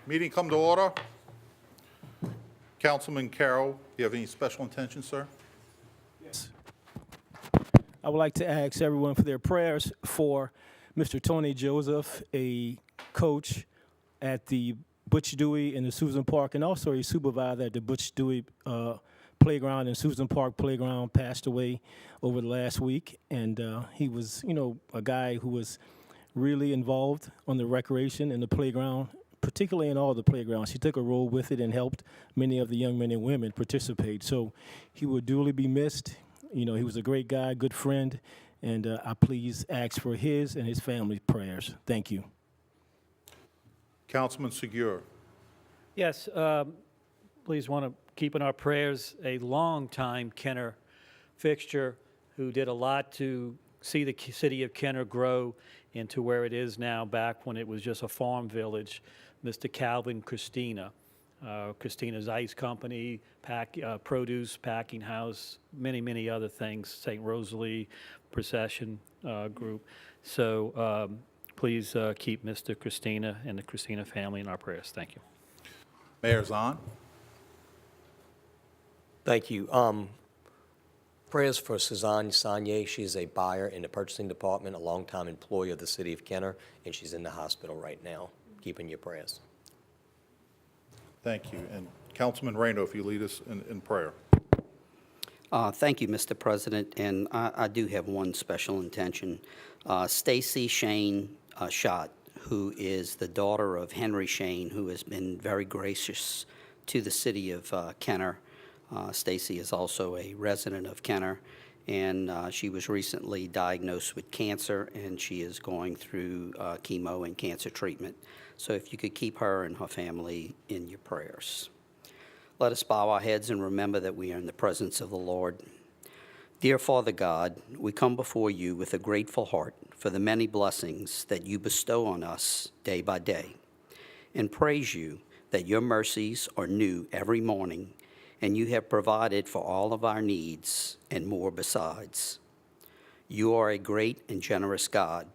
Meeting come to order. Councilman Carroll, you have any special intentions, sir? I would like to ask everyone for their prayers for Mr. Tony Joseph, a coach at the Butch Dewey in the Susan Park, and also a supervisor at the Butch Dewey playground and Susan Park playground, passed away over the last week. And he was, a guy who was really involved on the recreation and the playground, particularly in all the playgrounds. He took a role with it and helped many of the young men and women participate. So he will duly be missed. He was a great guy, good friend, and I please ask for his and his family's prayers. Thank you. Councilman Segura. Yes, please want to keep in our prayers a long-time Kenner fixture who did a lot to see the city of Kenner grow into where it is now, back when it was just a farm village, Mr. Calvin Christina. Christina's Ice Company, produce, packing house, many, many other things, St. Rosalie Procession Group. So please keep Mr. Christina and the Christina family in our prayers. Thank you. Mayor Zahn. Thank you. Prayers for Suzanne Sanye. She is a buyer in the purchasing department, a longtime employee of the city of Kenner, and she's in the hospital right now. Keep in your prayers. Thank you. And Councilman Reyno, if you lead us in prayer. Thank you, Mr. President, and I do have one special intention. Stacy Shane Schott, who is the daughter of Henry Shane, who has been very gracious to the city of Kenner. Stacy is also a resident of Kenner, and she was recently diagnosed with cancer, and she is going through chemo and cancer treatment. So if you could keep her and her family in your prayers. Let us bow our heads and remember that we are in the presence of the Lord. Dear Father God, we come before you with a grateful heart for the many blessings that you bestow on us day by day, and praise you that your mercies are new every morning, and you have provided for all of our needs and more besides. You are a great and generous God.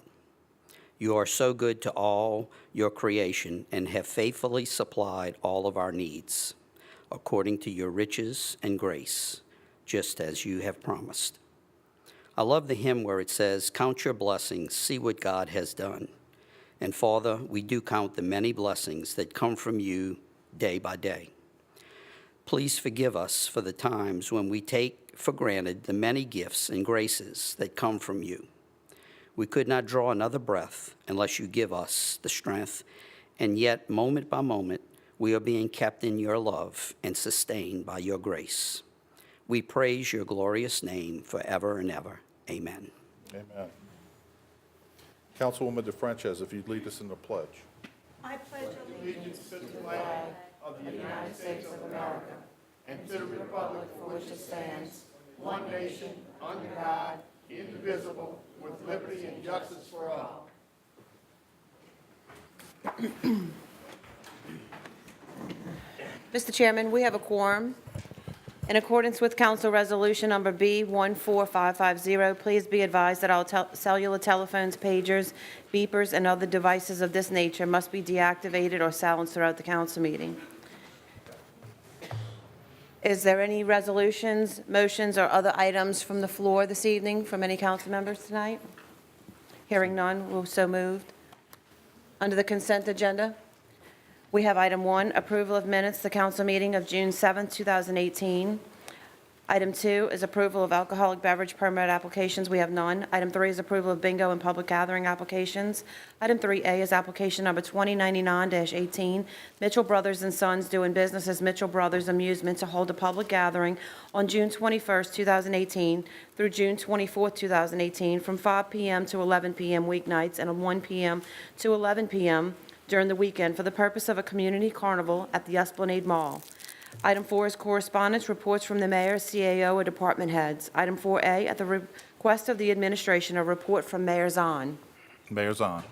You are so good to all your creation and have faithfully supplied all of our needs, according to your riches and grace, just as you have promised. I love the hymn where it says, "Count your blessings, see what God has done." And Father, we do count the many blessings that come from you day by day. Please forgive us for the times when we take for granted the many gifts and graces that come from you. We could not draw another breath unless you give us the strength, and yet, moment by moment, we are being kept in your love and sustained by your grace. We praise your glorious name forever and ever. Amen. Amen. Councilwoman DeFrances, if you'd lead us in the pledge. I pledge allegiance to the flag of the United States of America and to the republic for which it stands, one nation, under God, indivisible, with liberty and justice for all. Mr. Chairman, we have a quorum. In accordance with Council Resolution Number B14550, please be advised that all cellular telephones, pagers, beepers, and other devices of this nature must be deactivated or silenced throughout the council meeting. Is there any resolutions, motions, or other items from the floor this evening from any council members tonight? Hearing none, we'll so moved. Under the consent agenda, we have item 1, approval of minutes, the council meeting of June 7, 2018. Item 2 is approval of alcoholic beverage permit applications. We have none. Item 3 is approval of bingo and public gathering applications. Item 3A is application number 2099-18, Mitchell Brothers and Sons doing business as Mitchell Brothers Amusement to hold a public gathering on June 21, 2018 through June 24, 2018 from 5 p.m. to 11 p.m. weeknights and 1 p.m. to 11 p.m. during the weekend for the purpose of a community carnival at the Esplanade Mall. Item 4 is correspondence, reports from the mayor, CAO, or department heads. Item 4A, at the request of the administration, a report from Mayor Zahn. Mayor Zahn.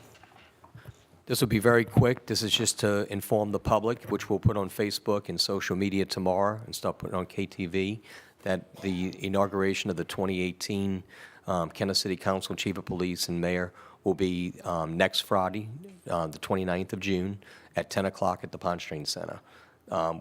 This will be very quick. This is just to inform the public, which we'll put on Facebook and social media tomorrow and start putting on KTV, that the inauguration of the 2018 Kenner City Council, Chief of Police, and Mayor will be next Friday, the 29th of June, at 10 o'clock at the Pond Stream Center.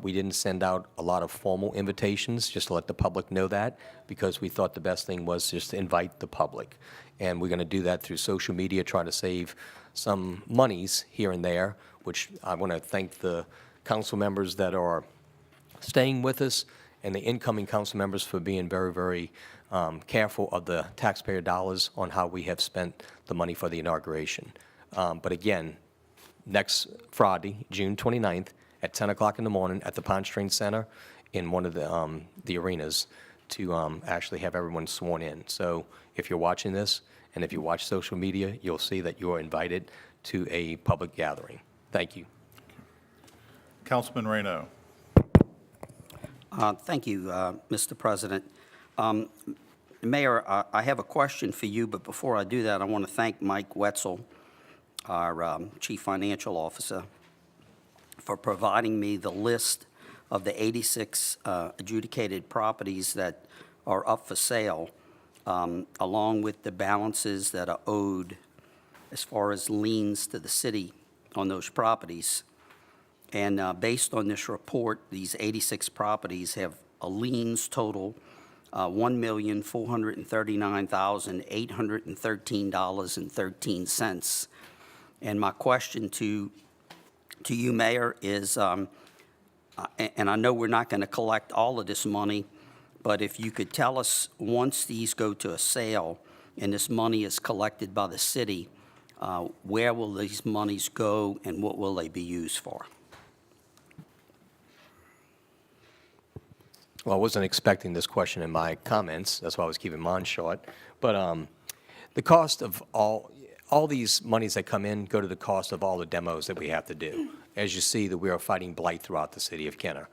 We didn't send out a lot of formal invitations, just to let the public know that, because we thought the best thing was just to invite the public. And we're going to do that through social media, trying to save some monies here and there, which I want to thank the council members that are staying with us and the incoming council members for being very, very careful of the taxpayer dollars on how we have spent the money for the inauguration. But again, next Friday, June 29th, at 10 o'clock in the morning at the Pond Stream Center in one of the arenas to actually have everyone sworn in. So if you're watching this and if you watch social media, you'll see that you are invited to a public gathering. Thank you. Councilman Rayno. Thank you, Mr. President. Mayor, I have a question for you, but before I do that, I want to thank Mike Wetzel, our Chief Financial Officer, for providing me the list of the 86 adjudicated properties that are up for sale, along with the balances that are owed as far as liens to the city on those properties. And based on this report, these 86 properties have a liens total $1,439,813.13. And my question to you, Mayor, is, and I know we're not going to collect all of this money, but if you could tell us, once these go to a sale and this money is collected by the city, where will these monies go and what will they be used for? Well, I wasn't expecting this question in my comments. That's why I was keeping mine short. But the cost of all these monies that come in go to the cost of all the demos that we have to do. As you see, that we are fighting blight throughout the city of Kenner.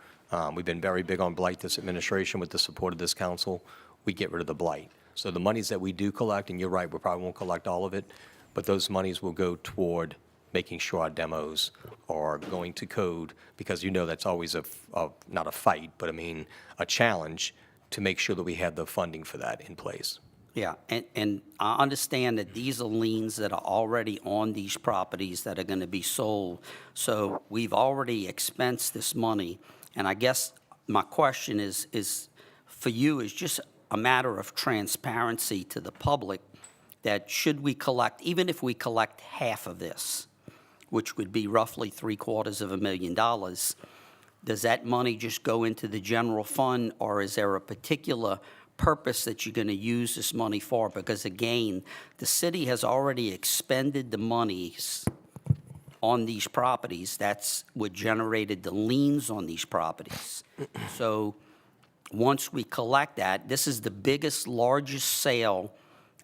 We've been very big on blight this administration with the support of this council. We get rid of the blight. So the monies that we do collect, and you're right, we probably won't collect all of it, but those monies will go toward making sure our demos are going to code, because you know that's always not a fight, but I mean a challenge to make sure that we have the funding for that in place. Yeah, and I understand that these are liens that are already on these properties that are going to be sold. So we've already expensed this money. And I guess my question is for you is just a matter of transparency to the public, that should we collect, even if we collect half of this, which would be roughly $750,000, does that money just go into the general fund, or is there a particular purpose that you're going to use this money for? Because again, the city has already expended the monies on these properties. That's what generated the liens on these properties. So once we collect that, this is the biggest, largest sale.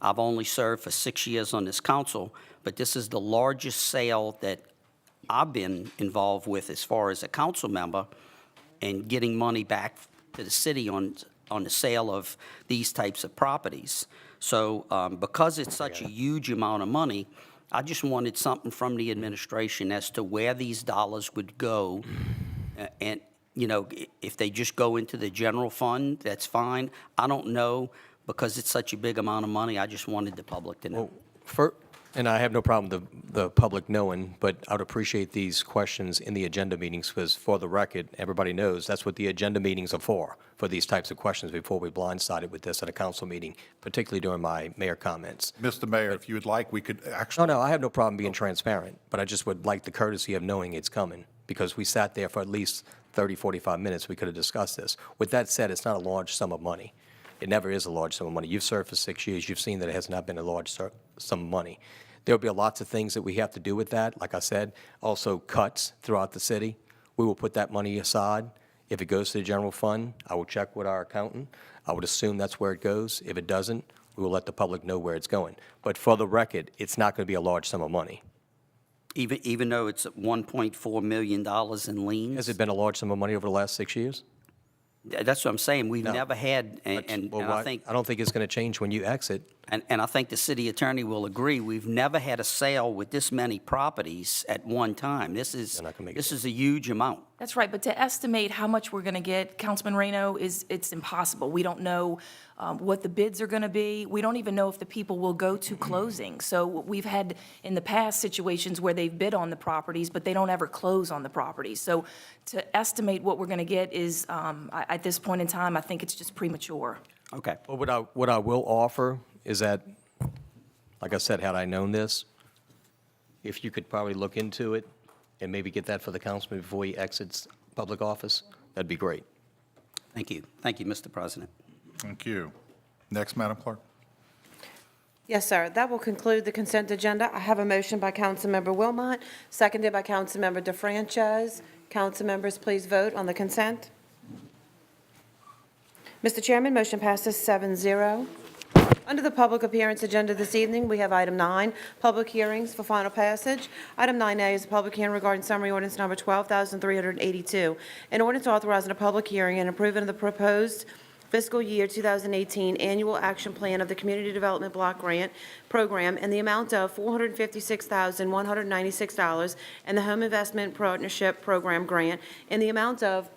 I've only served for 6 years on this council, but this is the largest sale that I've been involved with as far as a council member, and getting money back to the city on the sale of these types of properties. So because it's such a huge amount of money, I just wanted something from the administration as to where these dollars would go. And, you know, if they just go into the general fund, that's fine. I don't know, because it's such a big amount of money. I just wanted the public to know. And I have no problem with the public knowing, but I would appreciate these questions in the agenda meetings, because for the record, everybody knows that's what the agenda meetings are for these types of questions, before we blindsided with this at a council meeting, particularly during my mayor comments. Mr. Mayor, if you would like, we could actually. No, I have no problem being transparent, but I just would like the courtesy of knowing it's coming, because we sat there for at least 30, 45 minutes. We could have discussed this. With that said, it's not a large sum of money. It never is a large sum of money. You've served for 6 years. You've seen that it has not been a large sum of money. There will be lots of things that we have to do with that. Like I said, also cuts throughout the city. We will put that money aside. If it goes to the general fund, I will check with our accountant. I would assume that's where it goes. If it doesn't, we will let the public know where it's going. But for the record, it's not going to be a large sum of money. Even though it's $1.4 million in liens? Has it been a large sum of money over the last 6 years? That's what I'm saying. We've No. never had, and Well, I think, I don't think it's going to change when you exit. And I think the city attorney will agree, we've never had a sale with this many properties at one time. This is a huge amount. That's right, but to estimate how much we're going to get, Councilman Reno, it's impossible. We don't know what the bids are going to be. We don't even know if the people will go to closing. So we've had in the past situations where they've bid on the properties, but they don't ever close on the properties. So to estimate what we're going to get is, at this point in time, I think it's just premature. Okay. Well, what I will offer is that, like I said, had I known this, if you could probably look into it and maybe get that for the councilman before he exits public office, that'd be great. Thank you. Thank you, Mr. President. Thank you. Next, Madam Clerk. Yes, sir. That will conclude the consent agenda. I have a motion by Councilmember Wilmot, seconded by Councilmember DeFranchise. Council members, please vote on the consent. Mr. Chairman, motion passes 7-0. Under the public appearance agenda this evening, we have item 9, public hearings for final passage. Item 9A is a public hearing regarding summary ordinance number 12,382, an ordinance authorizing a public hearing and approving of the proposed fiscal year 2018 annual action plan of the Community Development Block Grant Program in the amount of $456,196 and the Home Investment Partnership Program Grant in the amount of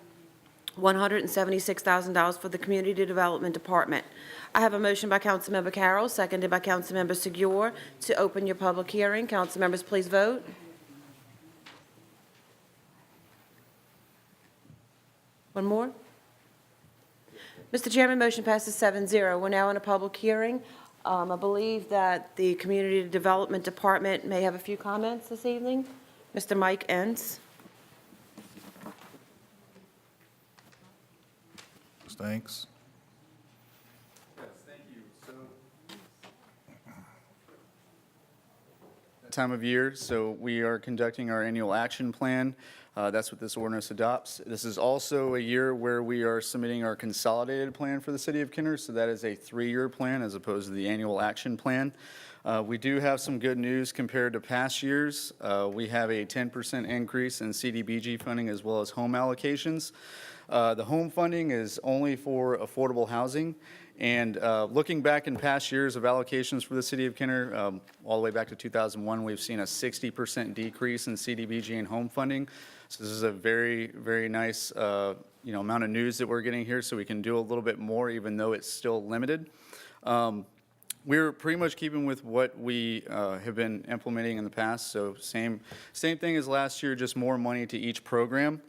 $176,000 for the Community Development Department. I have a motion by Councilmember Carroll, seconded by Councilmember Segura, to open your public hearing. Council members, please vote. One more? Mr. Chairman, motion passes 7-0. We're now in a public hearing. I believe that the Community Development Department may have a few comments this evening. Mr. Mike Entz. Thanks. Time of year, so we are conducting our annual action plan. That's what this ordinance adopts. This is also a year where we are submitting our consolidated plan for the city of Kenner, so that is a 3-year plan as opposed to the annual action plan. We do have some good news compared to past years. We have a 10% increase in CDBG funding as well as home allocations. The home funding is only for affordable housing. And looking back in past years of allocations for the city of Kenner, all the way back to 2001, we've seen a 60% decrease in CDBG and home funding. So this is a very, very nice amount of news that we're getting here, so we can do a little bit more, even though it's still limited. We're pretty much keeping with what we have been implementing in the past. So same thing as last year, just more money to each program.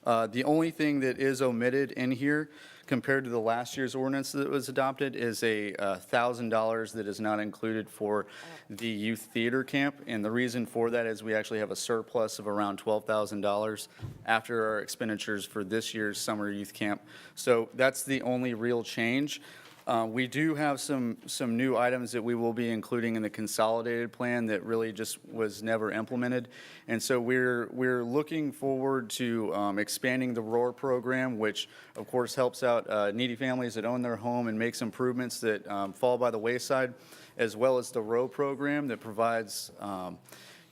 The only thing that is omitted in here compared to the last year's ordinance that was adopted is a $1,000 that is not included for the youth theater camp. And the reason for that is we actually have a surplus of around $12,000 after our expenditures for this year's summer youth camp. So that's the only real change. We do have some new items that we will be including in the consolidated plan that really just was never implemented. And so we're looking forward to expanding the ROAR program, which of course helps out needy families that own their home and makes improvements that fall by the wayside, as well as the ROW program that provides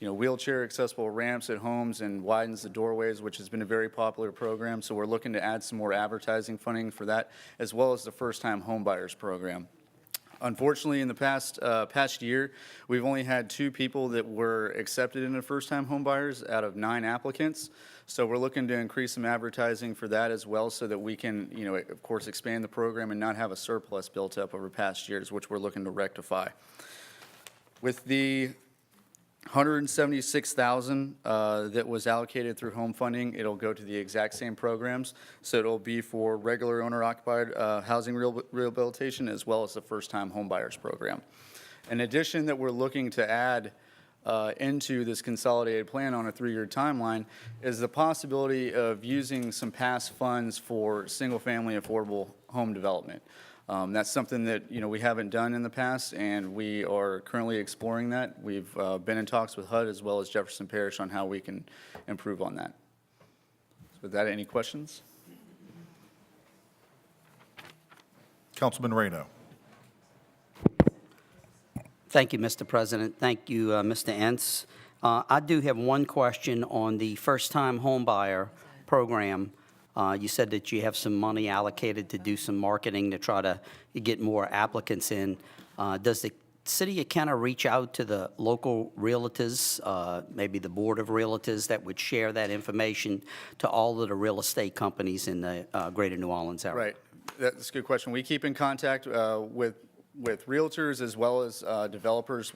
wheelchair accessible ramps at homes and widens the doorways, which has been a very popular program. So we're looking to add some more advertising funding for that, as well as the first-time homebuyers program. Unfortunately, in the past year, we've only had 2 people that were accepted into first-time homebuyers out of 9 applicants. So we're looking to increase some advertising for that as well, so that we can, of course, expand the program and not have a surplus built up over past years, which we're looking to rectify. With the $176,000 that was allocated through home funding, it'll go to the exact same programs. So it'll be for regular owner-occupied housing rehabilitation, as well as the first-time homebuyers program. In addition, that we're looking to add into this consolidated plan on a 3-year timeline is the possibility of using some past funds for single-family affordable home development. That's something that we haven't done in the past, and we are currently exploring that. We've been in talks with HUD as well as Jefferson Parish on how we can improve on that. So with that, any questions? Councilman Reno. Thank you, Mr. President. Thank you, Mr. Entz. I do have one question on the first-time homebuyer program. You said that you have some money allocated to do some marketing to try to get more applicants in. Does the city of Kenner reach out to the local realtors, maybe the board of realtors that would share that information to all of the real estate companies in the greater New Orleans area? Right. That's a good question. We keep in contact with realtors as well as developers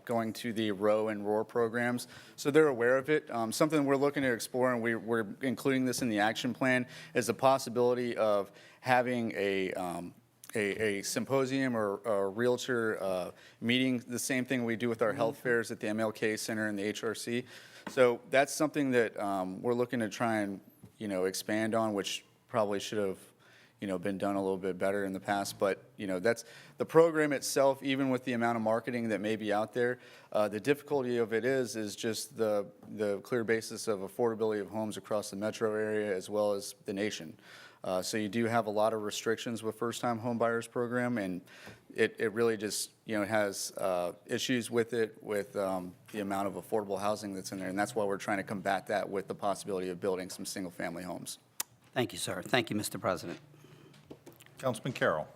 going to the ROW and ROAR programs, so they're aware of it. Something we're looking to explore, and we're including this in the action plan, is the possibility of having a symposium or a realtor meeting, the same thing we do with our health fairs at the MLK Center and the HRC. So that's something that we're looking to try and, expand on, which probably should have, been done a little bit better in the past. But, that's the program itself, even with the amount of marketing that may be out there, the difficulty of it is just the clear basis of affordability of homes across the metro area as well as the nation. So you do have a lot of restrictions with first-time home buyers program, and it really just, has issues with it, with the amount of affordable housing that's in there, and that's why we're trying to combat that with the possibility of building some single-family homes. Thank you, sir. Thank you, Mr. President. Councilman Carroll.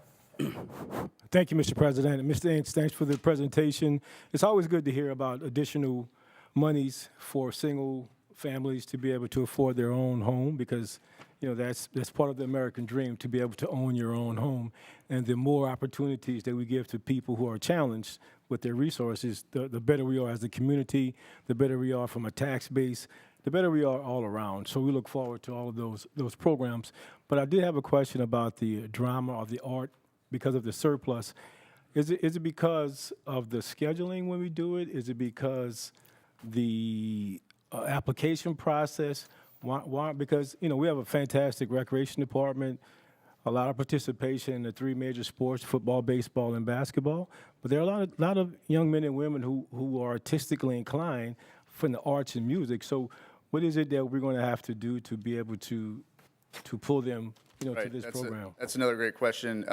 Thank you, Mr. President. And Mr. Ince, thanks for the presentation. It's always good to hear about additional monies for single families to be able to afford their own home, because that's part of the American dream, to be able to own your own home. And the more opportunities that we give to people who are challenged with their resources, the better we are as a community, the better we are from a tax base, the better we are all around. So we look forward to all of those programs. But I did have a question about the drama or the art because of the surplus. Is it because of the scheduling when we do it? Is it because the application process? Why? Because, we have a fantastic recreation department, a lot of participation in the three major sports, football, baseball, and basketball. But there are a lot of young men and women who are artistically inclined from the arts and music. So what is it that we're going to have to do to be able to pull them, to this program? That's another great question.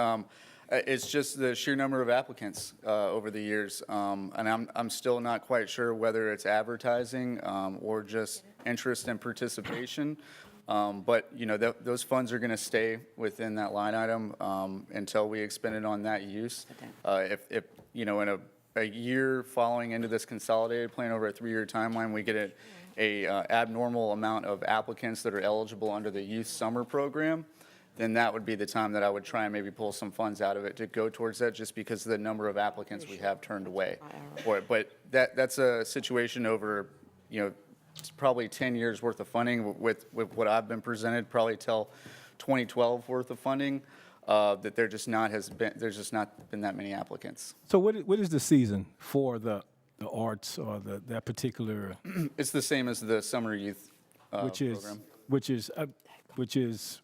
It's just the sheer number of applicants over the years, and I'm still not quite sure whether it's advertising or just interest and participation. But those funds are going to stay within that line item until we expend it on that use. If in a year following into this consolidated plan over a 3-year timeline, we get a abnormal amount of applicants that are eligible under the youth summer program, then that would be the time that I would try and maybe pull some funds out of it to go towards that, just because of the number of applicants we have turned away for it. But that's a situation over, probably 10 years worth of funding with what I've been presented, probably till 2012 worth of funding, that there's just not been that many applicants. So what is the season for the arts or that particular? It's the same as the summer youth program. Which is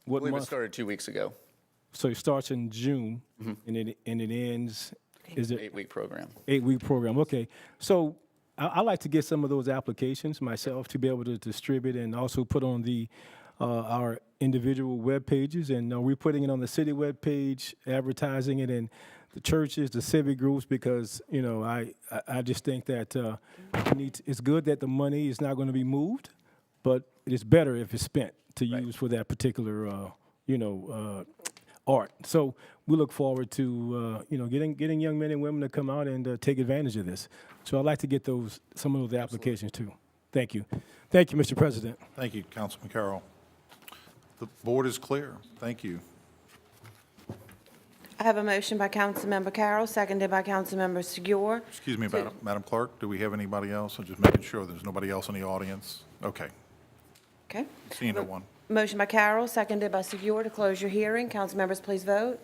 what I believe it month? started 2 weeks ago. So it starts in June and it ends. Is it 8-week program. 8-week program? Okay. So I like to get some of those applications myself to be able to distribute and also put on our individual web pages, and we're putting it on the city web page, advertising it in the churches, the civic groups, because I just think that it's good that the money is not going to be moved, but it is better if it's spent to use for that particular art. So we look forward to getting young men and women to come out and take advantage of this. So I'd like to get some of those applications too. Thank you, Mr. President. Thank you, Councilman Carroll. The board is clear. Thank you. I have a motion by Councilmember Carroll, seconded by Councilmember Segura. Excuse me, Madam Clerk, do we have anybody else? I'm just making sure there's nobody else in the audience. Okay, Okay. seeing no one. Motion by Carroll, seconded by Segura to close your hearing. Council members, please vote.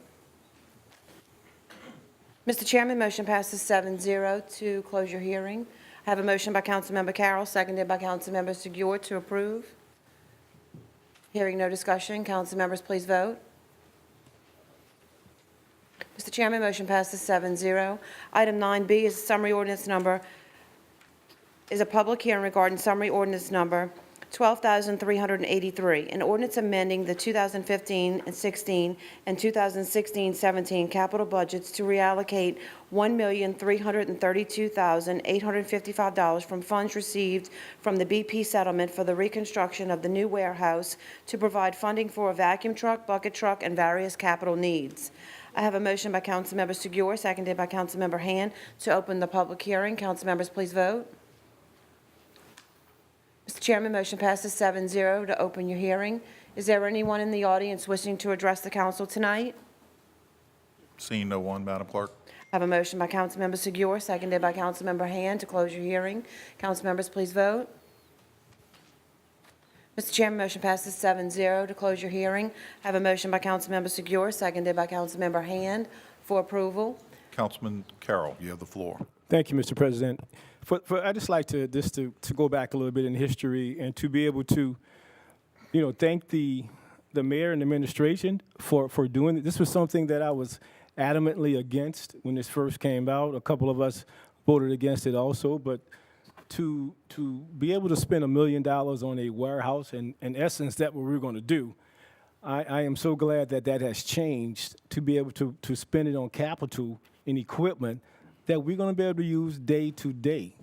Mr. Chairman, motion passes 7-0 to close your hearing. I have a motion by Councilmember Carroll, seconded by Councilmember Segura to approve. Hearing no discussion, council members, please vote. Mr. Chairman, motion passes 7-0. Item 9B is a public hearing regarding summary ordinance number 12,383, an ordinance amending the 2015 and 16 and 2016-17 capital budgets to reallocate $1,332,855 from funds received from the BP settlement for the reconstruction of the new warehouse to provide funding for a vacuum truck, bucket truck, and various capital needs. I have a motion by Councilmember Segura, seconded by Councilmember Hand, to open the public hearing. Council members, please vote. Mr. Chairman, motion passes 7-0 to open your hearing. Is there anyone in the audience wishing to address the council tonight? Seeing no one, Madam Clerk? I have a motion by Councilmember Segura, seconded by Councilmember Hand, to close your hearing. Council members, please vote. Mr. Chairman, motion passes 7-0 to close your hearing. I have a motion by Councilmember Segura, seconded by Councilmember Hand, for approval. Councilman Carroll, you have the floor. Thank you, Mr. President. I'd just like to go back a little bit in history and to be able to, thank the mayor and administration for doing it. This was something that I was adamantly against when this first came out. A couple of us voted against it also, but to be able to spend $1 million on a warehouse, and in essence, that's what we're going to do. I am so glad that has changed, to be able to spend it on capital and equipment that we're going to be able to use day to day.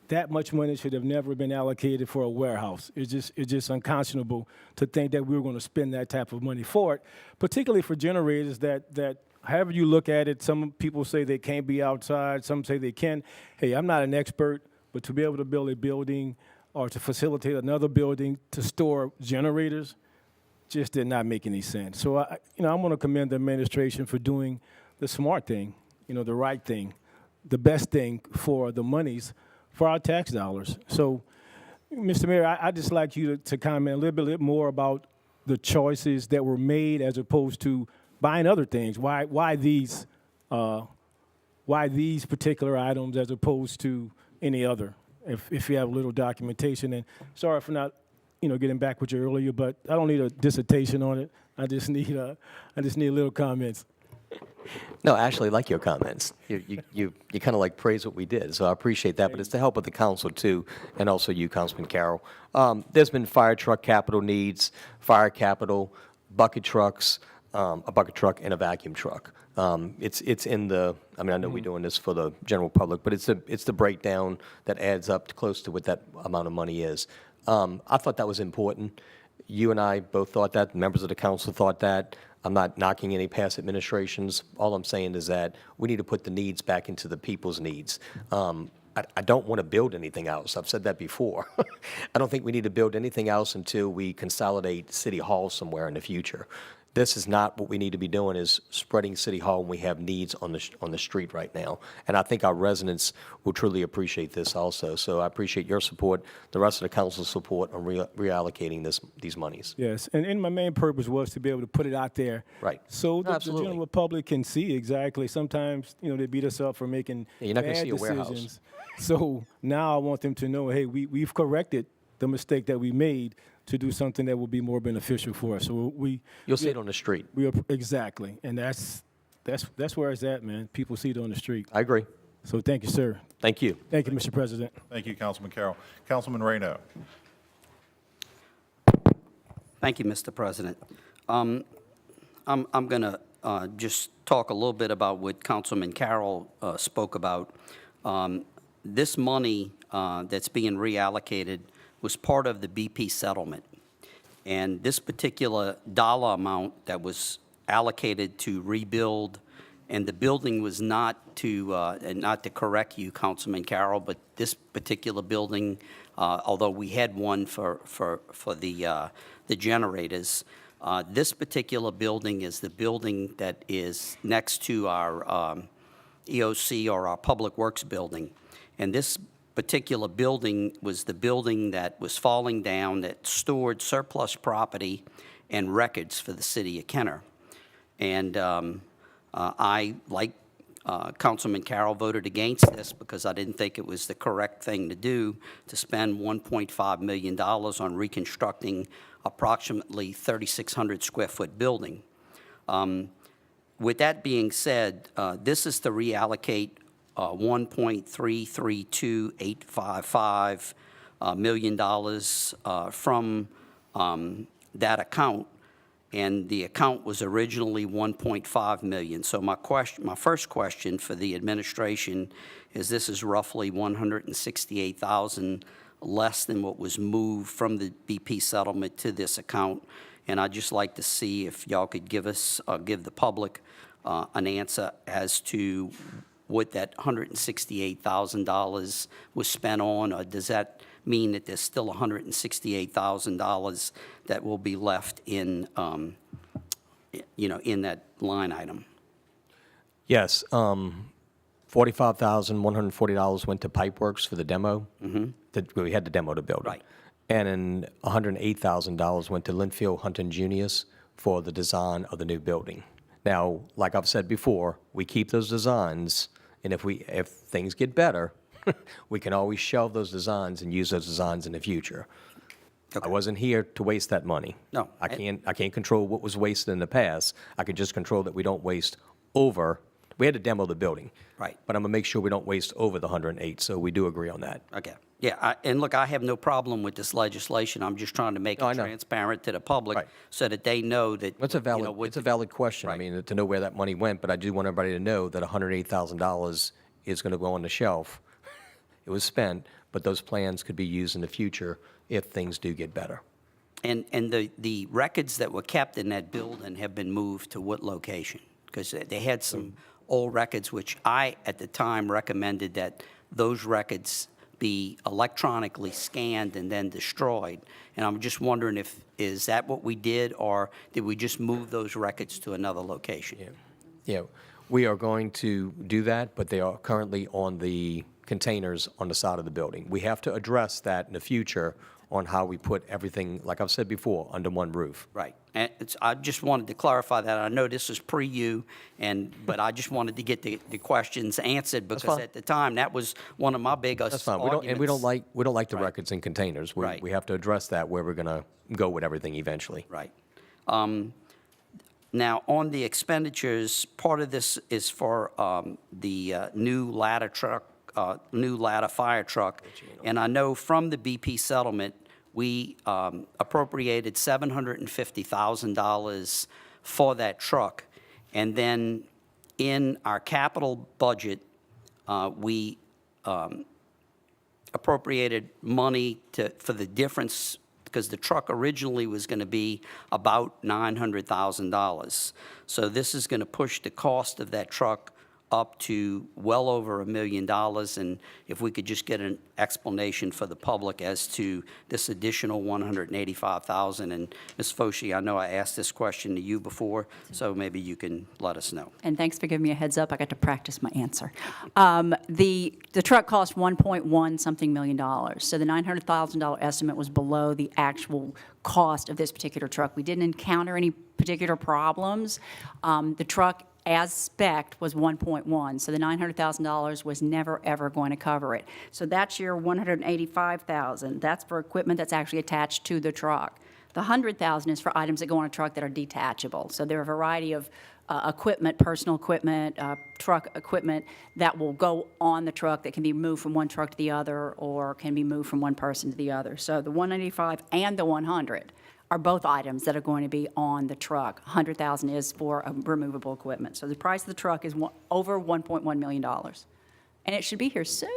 That much money should have never been allocated for a warehouse. It's just unconscionable to think that we were going to spend that type of money for it, particularly for generators that however you look at it, some people say they can't be outside, some say they can. Hey, I'm not an expert, but to be able to build a building or to facilitate another building to store generators just did not make any sense. So, I want to commend the administration for doing the smart thing, the right thing, the best thing for the monies for our tax dollars. So, Mr. Mayor, I'd just like you to comment a little bit more about the choices that were made as opposed to buying other things. Why these particular items as opposed to any other? If you have a little documentation. And sorry for not, getting back with you earlier, but I don't need a dissertation on it. I just need little comments. No, actually, I like your comments. You kind of like praise what we did, so I appreciate that. But it's the help of the council too, and also you, Councilman Carroll. There's been fire truck capital needs, fire capital, bucket trucks, a bucket truck, and a vacuum truck. It's in the. I mean, I know we're doing this for the general public, but it's the breakdown that adds up to close to what that amount of money is. I thought that was important. You and I both thought that. Members of the council thought that. I'm not knocking any past administrations. All I'm saying is that we need to put the needs back into the people's needs. I don't want to build anything else. I've said that before. I don't think we need to build anything else until we consolidate City Hall somewhere in the future. This is not what we need to be doing, is spreading City Hall when we have needs on the street right now. And I think our residents will truly appreciate this also. So I appreciate your support, the rest of the council's support on reallocating these monies. Yes, and my main purpose was to be able to put it out there. Right. So the Absolutely. general public can see exactly. Sometimes, they beat us up for making You're not gonna bad see a warehouse. decisions. So now I want them to know, hey, we've corrected the mistake that we made to do something that will be more beneficial for us. So You'll see it on the street. Exactly, and that's where it's at, man. People see it on the street. I agree. So thank you, sir. Thank you. Thank you, Mr. President. Thank you, Councilman Carroll. Councilman Reyno. Thank you, Mr. President. I'm going to just talk a little bit about what Councilman Carroll spoke about. This money that's being reallocated was part of the BP settlement. And this particular dollar amount that was allocated to rebuild, and the building was not to, and not to correct you, Councilman Carroll, but this particular building, although we had one for the generators, this particular building is the building that is next to our EOC, or our Public Works building. And this particular building was the building that was falling down, that stored surplus property and records for the city of Kenner. And I, like Councilman Carroll, voted against this because I didn't think it was the correct thing to do, to spend $1.5 million on reconstructing approximately 3,600 square foot building. With that being said, this is to reallocate $1.332855 million from that account, and the account was originally $1.5 million. So my first question for the administration is, this is roughly $168,000 less than what was moved from the BP settlement to this account. And I'd just like to see if y'all could give us, give the public an answer as to what that $168,000 was spent on, or does that mean that there's still $168,000 that will be left in, in that line item? Yes, $45,140 went to Pipeworks for the demo. We had to demo the building. Right. And then $108,000 went to Linfield Hunting Junius for the design of the new building. Now, like I've said before, we keep those designs, and if things get better, we can always shelve those designs and use those designs in the future. Okay. I wasn't here to waste that money. No. I can't control what was wasted in the past. I can just control that we don't waste over. We had to demo the building. Right. But I'm going to make sure we don't waste over the 108, so we do agree on that. Okay. Yeah, and look, I have no problem with this legislation. I'm just trying to make No, I it know. transparent to the public Right. so that they know that, It's a valid question. I Right. mean, to know where that money went, but I do want everybody to know that $108,000 is going to go on the shelf. It was spent, but those plans could be used in the future if things do get better. And the records that were kept in that building have been moved to what location? Because they had some old records, which I, at the time, recommended that those records be electronically scanned and then destroyed. And I'm just wondering is that what we did, or did we just move those records to another location? Yeah, we are going to do that, but they are currently on the containers on the side of the building. We have to address that in the future on how we put everything, like I've said before, under one roof. Right. And I just wanted to clarify that. I know this is pre-you, but I just wanted to get the questions answered because fine. at the time, that was one of my biggest That's fine. arguments. We don't like the Right. records in containers. Right. We have to address that where we're going to go with everything eventually. Right. Now, on the expenditures, part of this is for the new ladder truck, new ladder fire truck. And I know from the BP settlement, we appropriated $750,000 for that truck. And then in our capital budget, we appropriated money for the difference, because the truck originally was going to be about $900,000. So this is going to push the cost of that truck up to well over $1 million. And if we could just get an explanation for the public as to this additional $185,000. And Ms. Foshee, I know I asked this question to you before, so maybe you can let us know. And thanks for giving me a heads up. I got to practice my answer. The truck cost $1.1 something million. So the $900,000 estimate was below the actual cost of this particular truck. We didn't encounter any particular problems. The truck, as spec'd, was 1.1, so the $900,000 was never, ever going to cover it. So that's your $185,000. That's for equipment that's actually attached to the truck. The $100,000 is for items that go on a truck that are detachable. So there are a variety of equipment, personal equipment, truck equipment that will go on the truck that can be moved from one truck to the other or can be moved from one person to the other. So the $185 and the $100 are both items that are going to be on the truck. $100,000 is for removable equipment. So the price of the truck is over $1.1 million. And it should be here soon.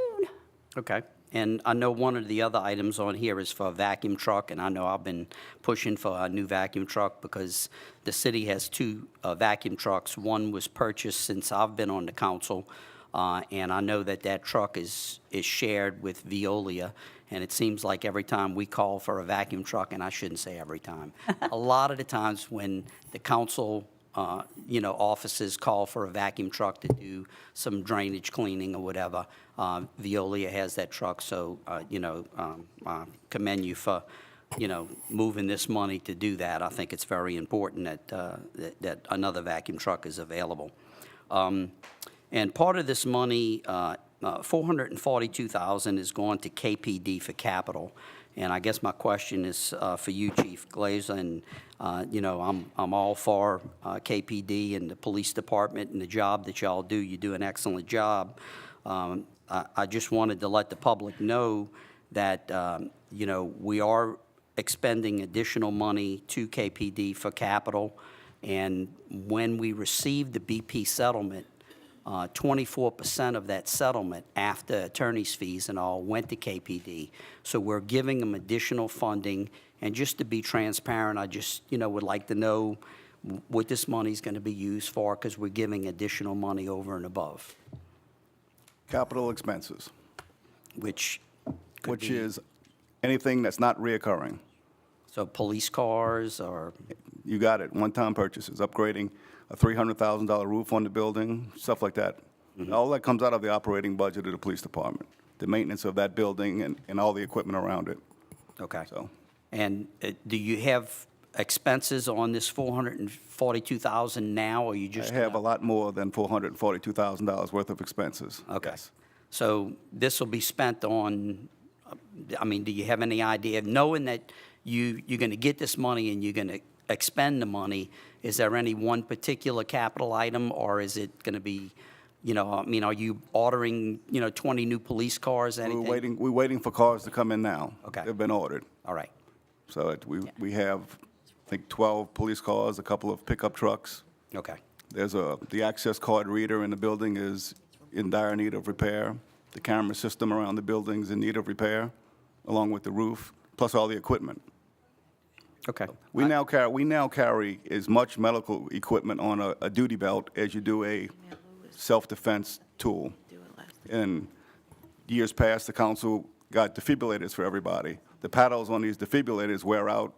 Okay. And I know one of the other items on here is for a vacuum truck, and I know I've been pushing for a new vacuum truck because the city has two vacuum trucks. One was purchased since I've been on the council, and I know that truck is shared with Veolia, and it seems like every time we call for a vacuum truck, and I shouldn't say every time, a lot of the times when the council offices call for a vacuum truck to do some drainage cleaning or whatever, Veolia has that truck. So, I commend you for, moving this money to do that. I think it's very important that another vacuum truck is available. And part of this money, $442,000 is going to KPD for capital. And I guess my question is for you, Chief Glazer, and I'm all for KPD and the police department and the job that y'all do. You do an excellent job. I just wanted to let the public know that we are expending additional money to KPD for capital. And when we received the BP settlement, 24% of that settlement after attorney's fees and all went to KPD. So we're giving them additional funding. And just to be transparent, I just, would like to know what this money's going to be used for, because we're giving additional money over and above, Capital expenses, which could which be- is anything that's not reoccurring. So police cars or, You got it, one-time purchases, upgrading a $300,000 roof on the building, stuff like that. All that comes out of the operating budget of the police department, the maintenance of that building and all the equipment around it. okay. So And do you have expenses on this $442,000 now, or you I just? have a lot more than $442,000 worth of expenses. Okay. Yes. So this will be spent on, do you have any idea, knowing that you're going to get this money and you're going to expend the money, is there any one particular capital item, or is it going to be, are you ordering, 20 new police cars, anything? We're waiting for cars to come in now. Okay. They've been ordered. All right, So we have, I think, 12 police cars, a couple of pickup trucks. okay, There's the access card reader in the building is in dire need of repair. The camera system around the building's in need of repair, along with the roof, plus all the equipment. okay. We now carry as much medical equipment on a duty belt as you do a self-defense tool. In years past, the council got defibrillators for everybody. The paddles on these defibrillators wear out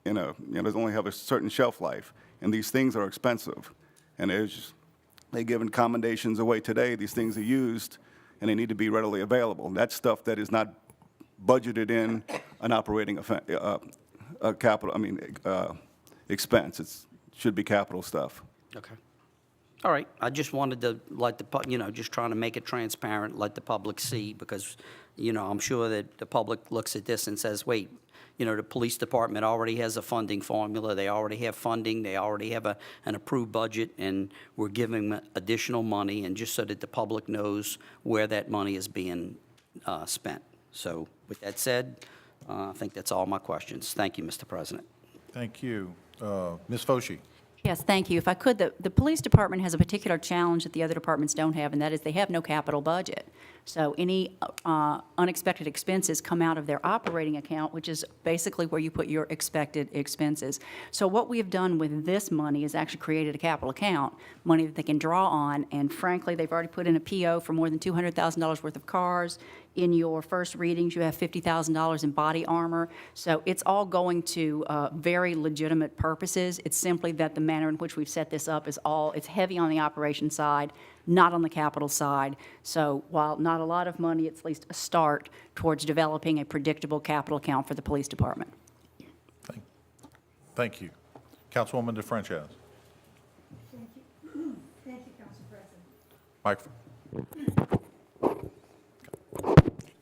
they only have a certain shelf life, and these things are expensive. And they're giving commendations away today. These things are used, and they need to be readily available. That's stuff that is not budgeted in an operating expense. It should be capital stuff. Okay. All right, I just wanted to let just trying to make it transparent, let the public see, because, I'm sure that the public looks at this and says, wait, the police department already has a funding formula, they already have funding, they already have an approved budget, and we're giving them additional money, and just so that the public knows where that money is being spent. So with that said, I think that's all my questions. Thank you, Mr. President. Thank you. Ms. Foshee? Yes, thank you. If I could, the police department has a particular challenge that the other departments don't have, and that is they have no capital budget. So any unexpected expenses come out of their operating account, which is basically where you put your expected expenses. So what we have done with this money is actually created a capital account, money that they can draw on, and frankly, they've already put in a PO for more than $200,000 worth of cars. In your first readings, you have $50,000 in body armor. So it's all going to very legitimate purposes. It's simply that the manner in which we've set this up is it's heavy on the operation side, not on the capital side. So while not a lot of money, it's at least a start towards developing a predictable capital account for the police department. Thank you. Councilwoman DeFranchis. Thank you, Council President. Microphone.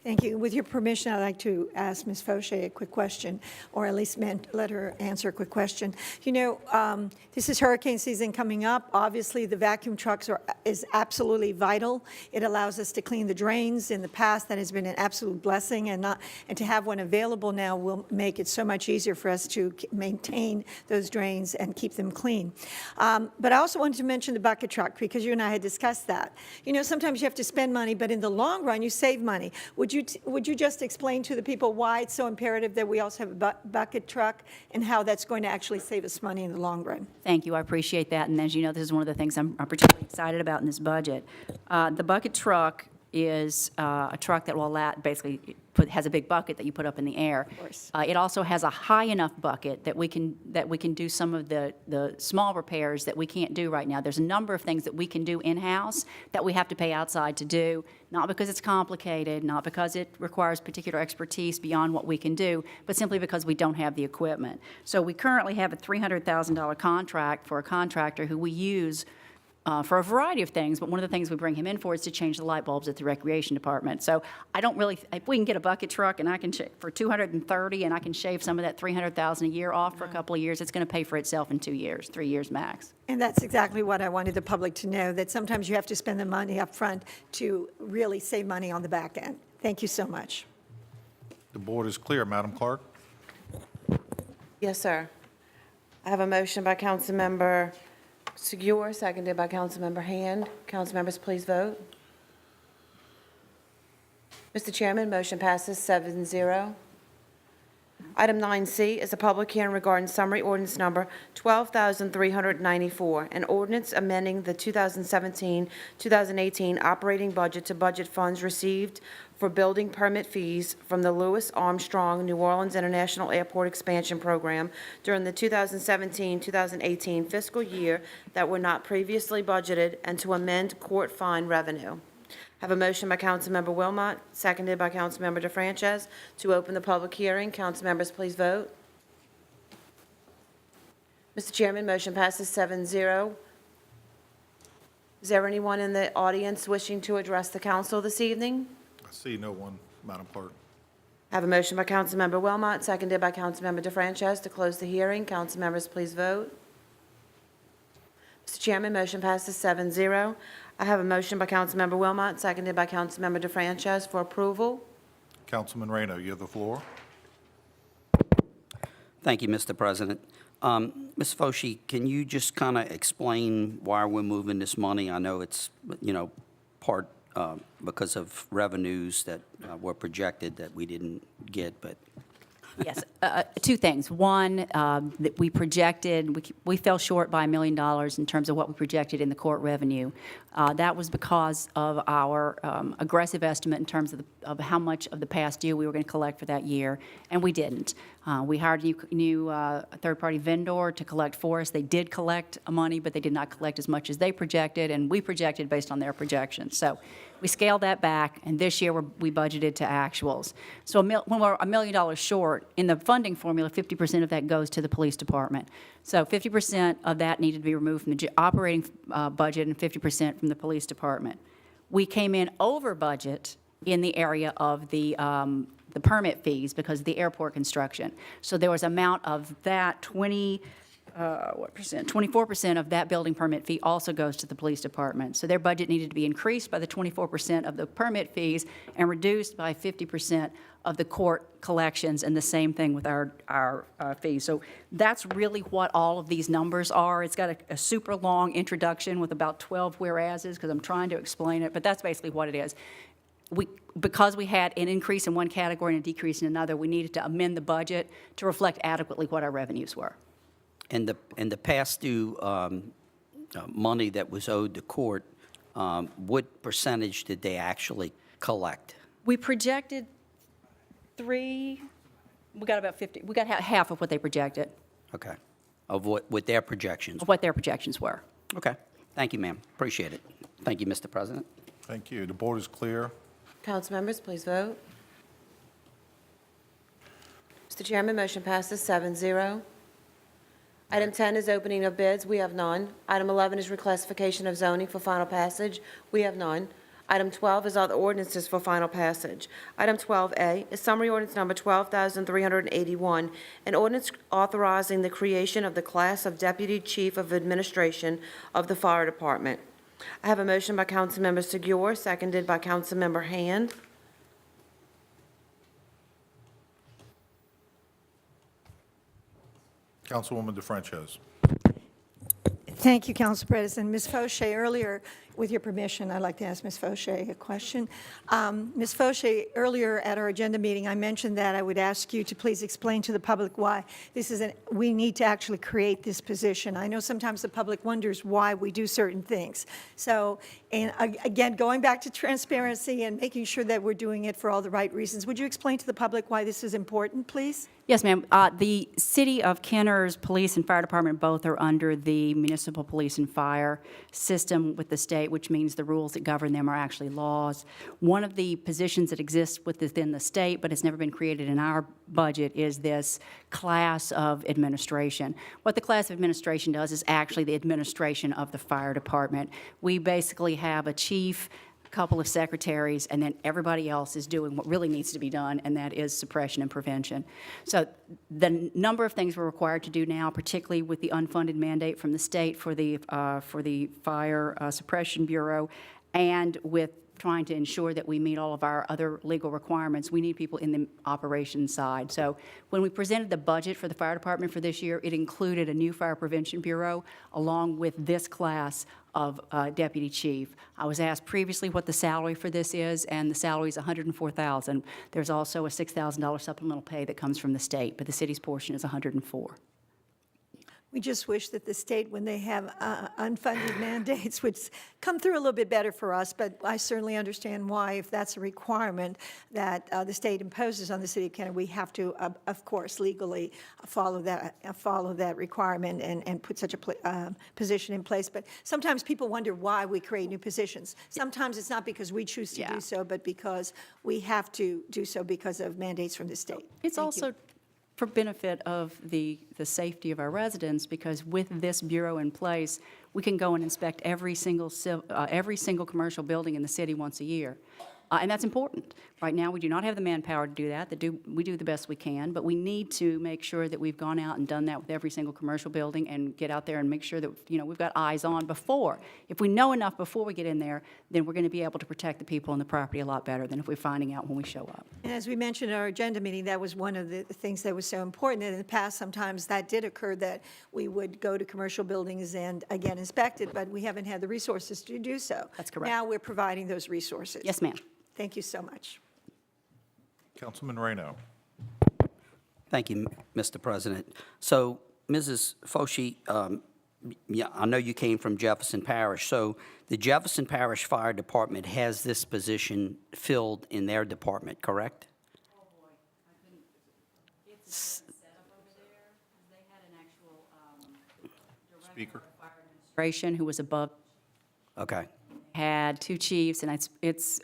Thank you. With your permission, I'd like to ask Ms. Fauché a quick question, or at least let her answer a quick question. This is hurricane season coming up. Obviously, the vacuum trucks is absolutely vital. It allows us to clean the drains. In the past, that has been an absolute blessing, and to have one available now will make it so much easier for us to maintain those drains and keep them clean. But I also wanted to mention the bucket truck, because you and I had discussed that. Sometimes you have to spend money, but in the long run, you save money. Would you just explain to the people why it's so imperative that we also have a bucket truck, and how that's going to actually save us money in the long run? Thank you, I appreciate that, and as you know, this is one of the things I'm particularly excited about in this budget. The bucket truck is a truck that will has a big bucket that you put up in the air. Of course. It also has a high enough bucket that we can do some of the small repairs that we can't do right now. There's a number of things that we can do in-house that we have to pay outside to do, not because it's complicated, not because it requires particular expertise beyond what we can do, but simply because we don't have the equipment. So we currently have a $300,000 contract for a contractor who we use for a variety of things, but one of the things we bring him in for is to change the light bulbs at the recreation department. So I don't really, if we can get a bucket truck and I can for $230 and I can shave some of that $300,000 a year off for a couple of years, it's going to pay for itself in 2 years, 3 years max. And that's exactly what I wanted the public to know, that sometimes you have to spend the money up front to really save money on the back end. Thank you so much. The board is clear, Madam Clerk. Yes, sir. I have a motion by Councilmember Segura, seconded by Councilmember Hand. Council members, please vote. Mr. Chairman, motion passes 7-0. Item 9C is a public hearing regarding summary ordinance number 12,394, an ordinance amending the 2017-2018 operating budget to budget funds received for building permit fees from the Louis Armstrong New Orleans International Airport Expansion Program during the 2017-2018 fiscal year that were not previously budgeted, and to amend court fine revenue. Have a motion by Councilmember Wilmot, seconded by Councilmember DeFrances, to open the public hearing. Council members, please vote. Mr. Chairman, motion passes 7-0. Is there anyone in the audience wishing to address the council this evening? I see no one, Madam Clerk. Have a motion by Councilmember Wilmot, seconded by Councilmember DeFrances, to close the hearing. Council members, please vote. Mr. Chairman, motion passes 7-0. I have a motion by Councilmember Wilmot, seconded by Councilmember DeFrances for approval. Councilman Reyno, you have the floor. Thank you, Mr. President. Ms. Foshee, can you just kind of explain why we're moving this money? I know it's, part because of revenues that were projected that we didn't get, but Yes, two things. One, that we projected, we fell short by $1 million in terms of what we projected in the court revenue. That was because of our aggressive estimate in terms of how much of the past due we were going to collect for that year, and we didn't. We hired a new third-party vendor to collect for us. They did collect money, but they did not collect as much as they projected, and we projected based on their projections. So we scaled that back, and this year we budgeted to actuals. So when we're $1 million short, in the funding formula, 50% of that goes to the police department. So 50% of that needed to be removed from the operating budget and 50% from the police department. We came in over budget in the area of the permit fees because of the airport construction. So there was amount of that 24% of that building permit fee also goes to the police department. So their budget needed to be increased by the 24% of the permit fees and reduced by 50% of the court collections, and the same thing with our fees. So that's really what all of these numbers are. It's got a super long introduction with about 12 whereases because I'm trying to explain it, but that's basically what it is. Because we had an increase in one category and a decrease in another, we needed to amend the budget to reflect adequately what our revenues were. And the past due money that was owed to court, what percentage did they actually collect? We projected we got about 50, we got half of what they projected, Okay, of what their projections? of what their projections were. Okay, thank you, ma'am. Appreciate it. Thank you, Mr. President. Thank you. The board is clear. Council members, please vote. Mr. Chairman, motion passes 7-0. Item 10 is opening of bids. We have none. Item 11 is reclassification of zoning for final passage. We have none. Item 12 is other ordinances for final passage. Item 12A is summary ordinance number 12,381, an ordinance authorizing the creation of the class of Deputy Chief of Administration of the Fire Department. I have a motion by Councilmember Segura, seconded by Councilmember Hand. Councilwoman DeFrances. Thank you, Council President. Ms. Fauché, earlier, with your permission, I'd like to ask Ms. Fauché a question. Ms. Fauché, earlier at our agenda meeting, I mentioned that I would ask you to please explain to the public why we need to actually create this position. I know sometimes the public wonders why we do certain things. So, and again, going back to transparency and making sure that we're doing it for all the right reasons, would you explain to the public why this is important, please? Yes, ma'am. The City of Kenner's Police and Fire Department both are under the municipal police and fire system with the state, which means the rules that govern them are actually laws. One of the positions that exists within the state, but has never been created in our budget, is this class of administration. What the class of administration does is actually the administration of the fire department. We basically have a chief, couple of secretaries, and then everybody else is doing what really needs to be done, and that is suppression and prevention. So the number of things we're required to do now, particularly with the unfunded mandate from the state for the Fire Suppression Bureau, and with trying to ensure that we meet all of our other legal requirements, we need people in the operations side. So when we presented the budget for the fire department for this year, it included a new fire prevention bureau along with this class of deputy chief. I was asked previously what the salary for this is, and the salary is $104,000. There's also a $6,000 supplemental pay that comes from the state, but the city's portion is $104,000. We just wish that the state, when they have unfunded mandates, would come through a little bit better for us, but I certainly understand why, if that's a requirement that the state imposes on the city of Kenner, we have to, of course, legally follow that requirement and put such a position in place. But sometimes people wonder why we create new positions. Sometimes it's not because we choose to do so, but because we have to do so because of mandates from the state. It's also for benefit of the safety of our residents, because with this bureau in place, we can go and inspect every single commercial building in the city once a year. And that's important. Right now, we do not have the manpower to do that. We do the best we can, but we need to make sure that we've gone out and done that with every single commercial building and get out there and make sure that, we've got eyes on before. If we know enough before we get in there, then we're going to be able to protect the people on the property a lot better than if we're finding out when we show up. And as we mentioned in our agenda meeting, that was one of the things that was so important. And in the past, sometimes that did occur, that we would go to commercial buildings and, again, inspect it, but we haven't had the resources to do so. That's correct. Now we're providing those resources. Yes, ma'am. Thank you so much. Councilman Reno. Thank you, Mr. President. So, Mrs. Foshee, I know you came from Jefferson Parish. So the Jefferson Parish Fire Department has this position filled in their department, correct? Oh, boy. It's set up over there. They had an actual Speaker. fire administration who was above, Okay. had two chiefs, and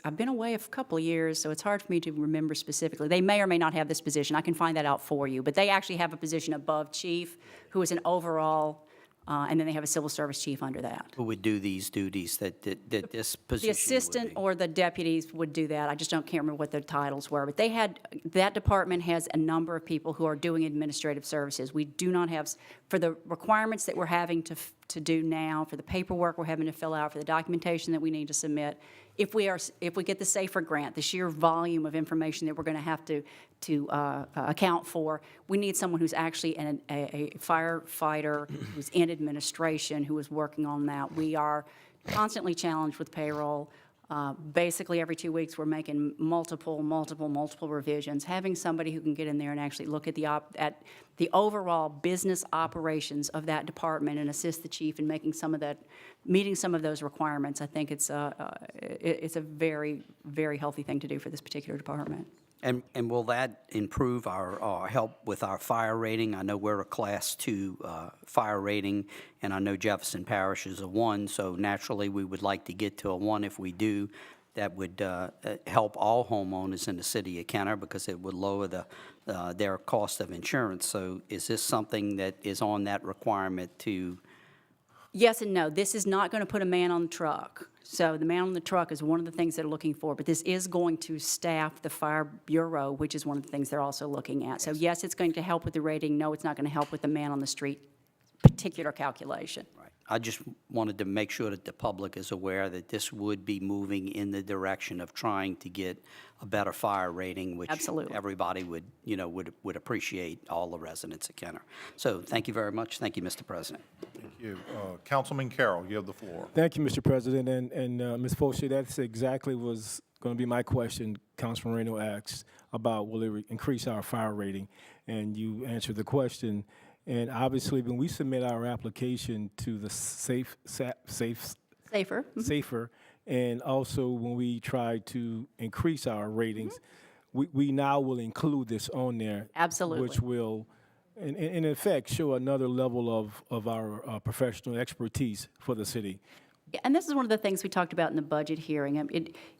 I've been away a couple of years, so it's hard for me to remember specifically. They may or may not have this position. I can find that out for you. But they actually have a position above chief, who is an overall, and then they have a civil service chief under that. Who would do these duties that this position The assistant would be? or the deputies would do that. I just can't remember what their titles were. But that department has a number of people who are doing administrative services. We do not have, for the requirements that we're having to do now, for the paperwork we're having to fill out, for the documentation that we need to submit, if we get the SAFER grant, the sheer volume of information that we're going to have to account for, we need someone who's actually a firefighter, who's in administration, who is working on that. We are constantly challenged with payroll. Basically, every 2 weeks, we're making multiple revisions. Having somebody who can get in there and actually look at the overall business operations of that department and assist the chief in meeting some of those requirements, I think it's a very, very healthy thing to do for this particular department. And will that improve our help with our fire rating? I know we're a Class 2 fire rating, and I know Jefferson Parish is a 1, so naturally we would like to get to a 1 if we do. That would help all homeowners in the city of Kenner because it would lower their cost of insurance. So is this something that is on that requirement to? Yes and no. This is not going to put a man on the truck. So the man on the truck is one of the things they're looking for, but this is going to staff the fire bureau, which is one of the things they're also looking at. So yes, it's going to help with the rating. No, it's not going to help with the man on the street particular calculation. Right. I just wanted to make sure that the public is aware that this would be moving in the direction of trying to get a better fire rating, which Absolutely. everybody would appreciate, all the residents of Kenner. So thank you very much. Thank you, Mr. President. Thank you. Councilman Carroll, you have the floor. Thank you, Mr. President. And Ms. Foshee, that's exactly was going to be my question. Councilman Reno asked about will it increase our fire rating, and you answered the question. And obviously, when we submit our application to the SAFER, and also when we try to increase our ratings, we now will include this on there. Absolutely. Which will, in effect, show another level of our professional expertise for the city. And this is one of the things we talked about in the budget hearing.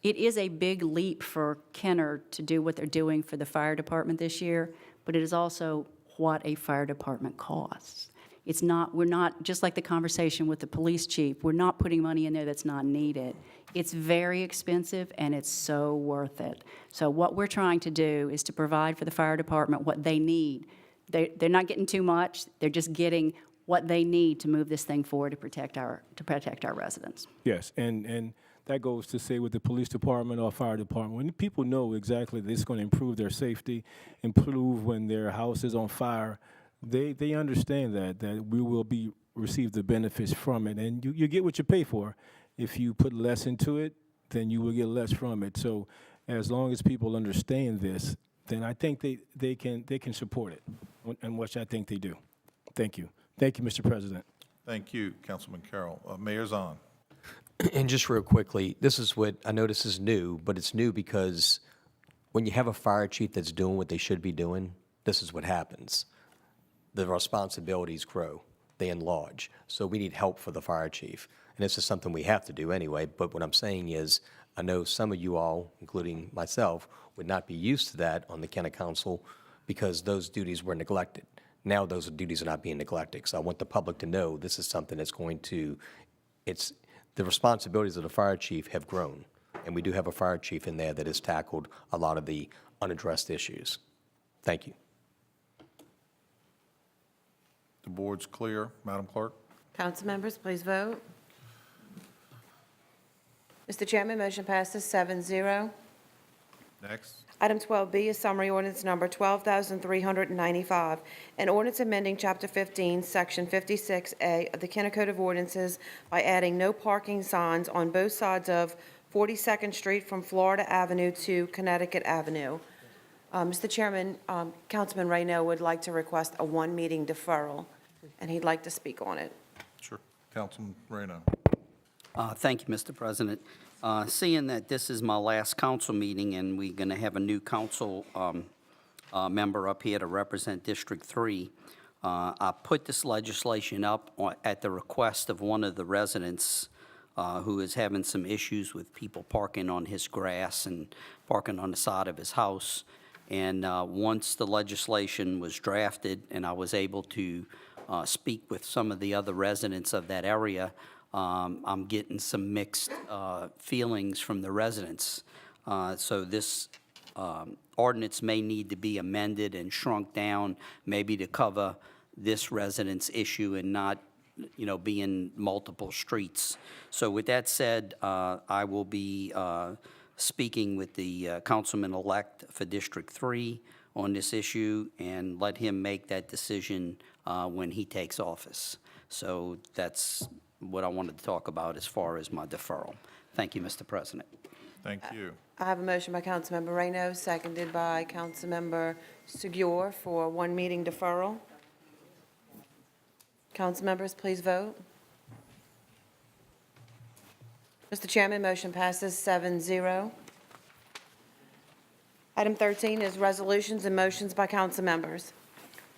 It is a big leap for Kenner to do what they're doing for the fire department this year, but it is also what a fire department costs. We're not, just like the conversation with the police chief, we're not putting money in there that's not needed. It's very expensive, and it's so worth it. So what we're trying to do is to provide for the fire department what they need. They're not getting too much. They're just getting what they need to move this thing forward to protect our residents. Yes, and that goes to say with the police department or fire department. When people know exactly that it's going to improve their safety, improve when their house is on fire, they understand that we will receive the benefits from it. And you get what you pay for. If you put less into it, then you will get less from it. So as long as people understand this, then I think they can support it, and which I think they do. Thank you. Thank you, Mr. President. Thank you, Councilman Carroll. Mayor Zahn. And just real quickly, this is what, I know this is new, but it's new because when you have a fire chief that's doing what they should be doing, this is what happens. The responsibilities grow, they enlarge. So we need help for the fire chief. And this is something we have to do anyway, but what I'm saying is, I know some of you all, including myself, would not be used to that on the county council because those duties were neglected. Now those duties are not being neglected. So I want the public to know this is something that's going to, the responsibilities of the fire chief have grown. And we do have a fire chief in there that has tackled a lot of the unaddressed issues. Thank you. The board's clear. Madam Clerk? Council members, please vote. Mr. Chairman, motion passes 7-0. Next. Item 12B is summary ordinance number 12,395, an ordinance amending Chapter 15, Section 56A of the Kenner Code of Ordinances by adding no parking signs on both sides of 42nd Street from Florida Avenue to Connecticut Avenue. Mr. Chairman, Councilman Reyno would like to request a one-meeting deferral, and he'd like to speak on it. Sure. Councilman Reyno. Thank you, Mr. President. Seeing that this is my last council meeting and we're going to have a new council member up here to represent District 3, I put this legislation up at the request of one of the residents who is having some issues with people parking on his grass and parking on the side of his house. And once the legislation was drafted and I was able to speak with some of the other residents of that area, I'm getting some mixed feelings from the residents. So this ordinance may need to be amended and shrunk down, maybe to cover this resident's issue and not, be in multiple streets. So with that said, I will be speaking with the councilman-elect for District 3 on this issue and let him make that decision when he takes office. So that's what I wanted to talk about as far as my deferral. Thank you, Mr. President. Thank you. I have a motion by Councilmember Reyno, seconded by Councilmember Segur for one-meeting deferral. Council members, please vote. Mr. Chairman, motion passes 7-0. Item 13 is resolutions and motions by council members.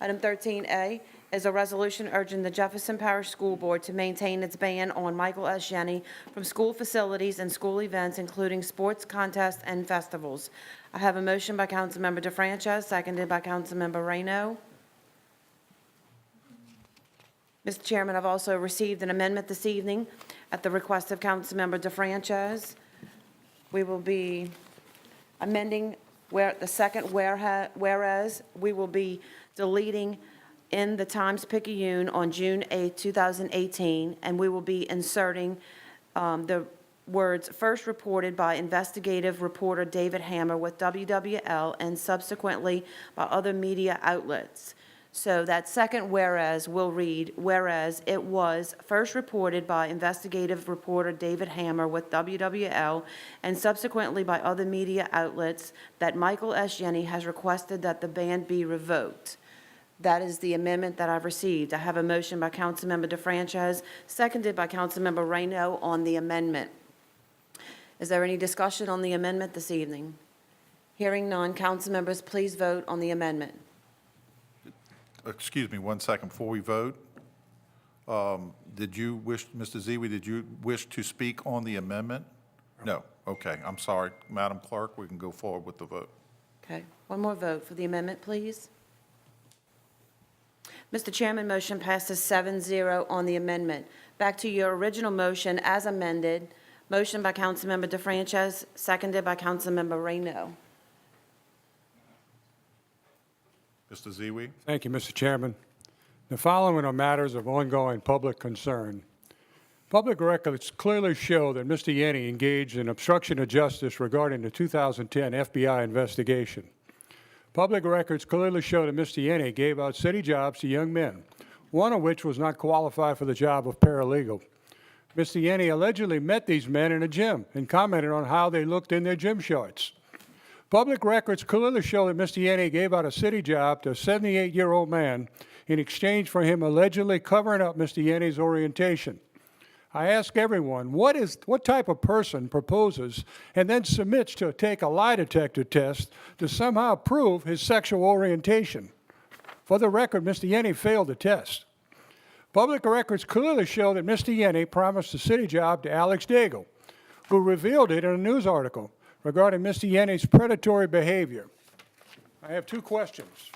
Item 13A is a resolution urging the Jefferson Parish School Board to maintain its ban on Michael S. Yenny from school facilities and school events, including sports, contests, and festivals. I have a motion by Councilmember DeFrances, seconded by Councilmember Reyno. Mr. Chairman, I've also received an amendment this evening at the request of Councilmember DeFrances. We will be amending the second whereas we will be deleting in the Times-Picayune on June 8, 2018, and we will be inserting the words first reported by investigative reporter David Hammer with WWL and subsequently by other media outlets. So that second whereas will read, whereas it was first reported by investigative reporter David Hammer with WWL and subsequently by other media outlets that Michael S. Yenny has requested that the ban be revoked. That is the amendment that I've received. I have a motion by Councilmember DeFrances, seconded by Councilmember Reyno on the amendment. Is there any discussion on the amendment this evening? Hearing none, council members, please vote on the amendment. Excuse me 1 second before we vote. Did you wish, Mr. Ziwi, did you wish to speak on the amendment? No. Okay, I'm sorry. Madam Clerk, we can go forward with the vote. Okay, one more vote for the amendment, please. Mr. Chairman, motion passes 7-0 on the amendment. Back to your original motion as amended. Motion by Councilmember DeFrances, seconded by Councilmember Reyno. Mr. Ziwi? Thank you, Mr. Chairman. The following are matters of ongoing public concern. Public records clearly show that Mr. Yenny engaged in obstruction of justice regarding the 2010 FBI investigation. Public records clearly show that Mr. Yenny gave out city jobs to young men, one of which was not qualified for the job of paralegal. Mr. Yenny allegedly met these men in a gym and commented on how they looked in their gym shorts. Public records clearly show that Mr. Yenny gave out a city job to a 78-year-old man in exchange for him allegedly covering up Mr. Yenny's orientation. I ask everyone, what type of person proposes and then submits to take a lie detector test to somehow prove his sexual orientation? For the record, Mr. Yenny failed the test. Public records clearly show that Mr. Yenny promised a city job to Alex Daigle, who revealed it in a news article regarding Mr. Yenny's predatory behavior. I have two questions.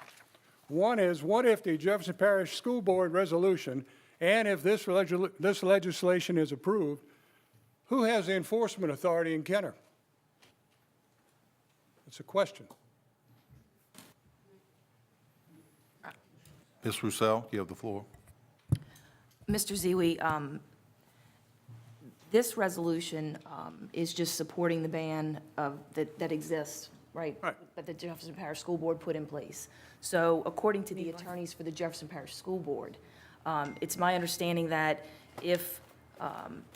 One is, what if the Jefferson Parish School Board resolution, and if this legislation is approved, who has the enforcement authority in Kenner? It's a question. Ms. Roussel, you have the floor. Mr. Ziwi, this resolution is just supporting the ban that exists, right? Right. That the Jefferson Parish School Board put in place. So according to the attorneys for the Jefferson Parish School Board, it's my understanding that if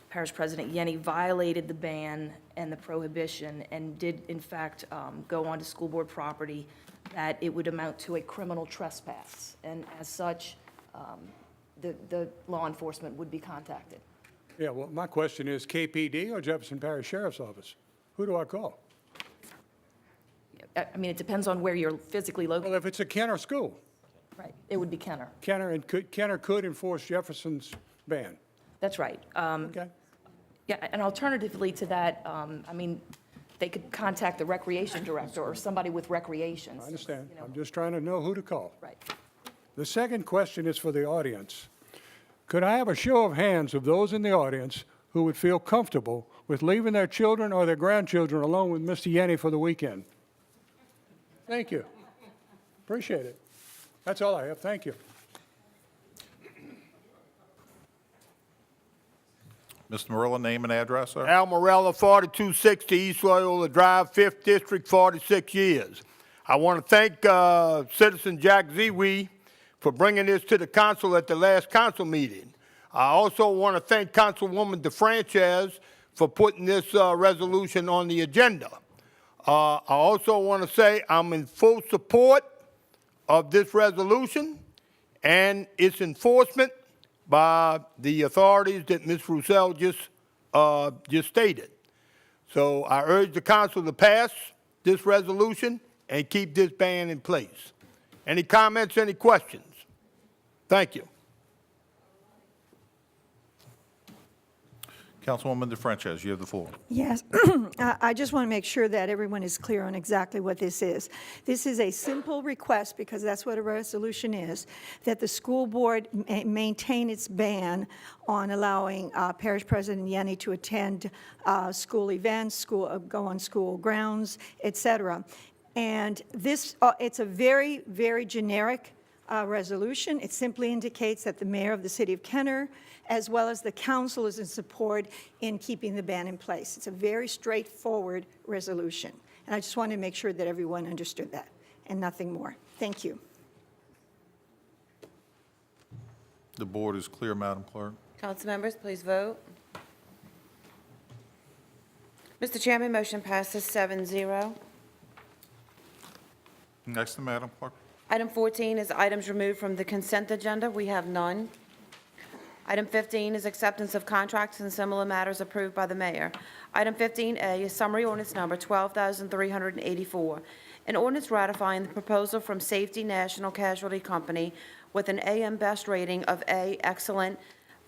Parish President Yenny violated the ban and the prohibition and did, in fact, go onto school board property, that it would amount to a criminal trespass. And as such, the law enforcement would be contacted. Yeah, well, my question is KPD or Jefferson Parish Sheriff's Office? Who do I call? I mean, it depends on where you're physically Well, located. if it's a Kenner school, Right, it would be Kenner. Kenner could enforce Jefferson's ban. That's right. Okay. Yeah, and alternatively to that, I mean, they could contact the recreation director or somebody with recreation. I understand. You know. I'm just trying to know who to call. Right. The second question is for the audience. Could I have a show of hands of those in the audience who would feel comfortable with leaving their children or their grandchildren alone with Mr. Yenny for the weekend? Thank you. Appreciate it. That's all I have. Thank you. Mr. Marilla, name and address, sir? Al Morella, 4260 East Loyola Drive, 5th District, 46 years. I want to thank Citizen Jack Ziwi for bringing this to the council at the last council meeting. I also want to thank Councilwoman DeFrances for putting this resolution on the agenda. I also want to say I'm in full support of this resolution and its enforcement by the authorities that Ms. Roussel just stated. So I urge the council to pass this resolution and keep this ban in place. Any comments, any questions? Thank you. Councilwoman DeFrances, you have the floor. Yes, I just want to make sure that everyone is clear on exactly what this is. This is a simple request, because that's what a resolution is, that the school board maintain its ban on allowing Parish President Yenny to attend school events, go on school grounds, et cetera. And this, it's a very, very generic resolution. It simply indicates that the mayor of the city of Kenner, as well as the council, is in support in keeping the ban in place. It's a very straightforward resolution. And I just wanted to make sure that everyone understood that, and nothing more. Thank you. The board is clear, Madam Clerk. Council members, please vote. Mr. Chairman, motion passes 7-0. Next to Madam Clerk. Item 14 is items removed from the consent agenda. We have none. Item 15 is acceptance of contracts and similar matters approved by the mayor. Item 15A is summary ordinance number 12,384, an ordinance ratifying the proposal from Safety National Casualty Company with an AM Best rating of A, excellent,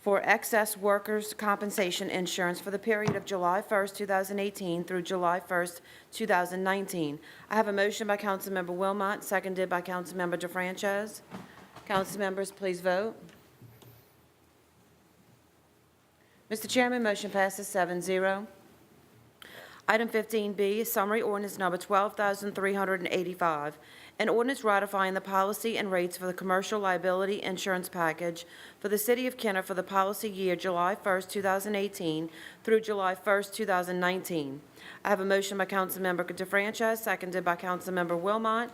for excess workers' compensation insurance for the period of July 1st, 2018 through July 1st, 2019. I have a motion by Councilmember Wilmot, seconded by Councilmember DeFrances. Council members, please vote. Mr. Chairman, motion passes 7-0. Item 15B is summary ordinance number 12,385, An ordinance ratifying the policy and rates for the commercial liability insurance package for the City of Kenner for the policy year July 1st, 2018 through July 1st, 2019. I have a motion by Councilmember DeFranchise, seconded by Councilmember Wilmot.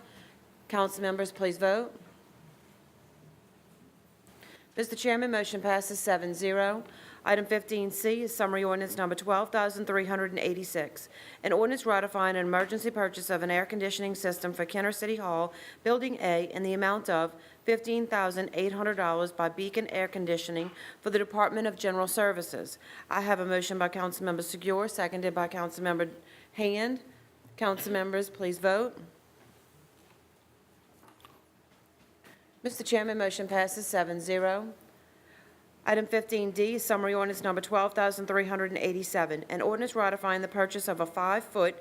Council members, please vote. Mr. Chairman, motion passes 7-0. Item 15C is summary ordinance number 12,386. An ordinance ratifying an emergency purchase of an air conditioning system for Kenner City Hall, Building A, in the amount of $15,800 by Beacon Air Conditioning for the Department of General Services. I have a motion by Councilmember Segura, seconded by Councilmember Hand. Council members, please vote. Mr. Chairman, motion passes 7-0. Item 15D is summary ordinance number 12,387, an ordinance ratifying the purchase of a 5-foot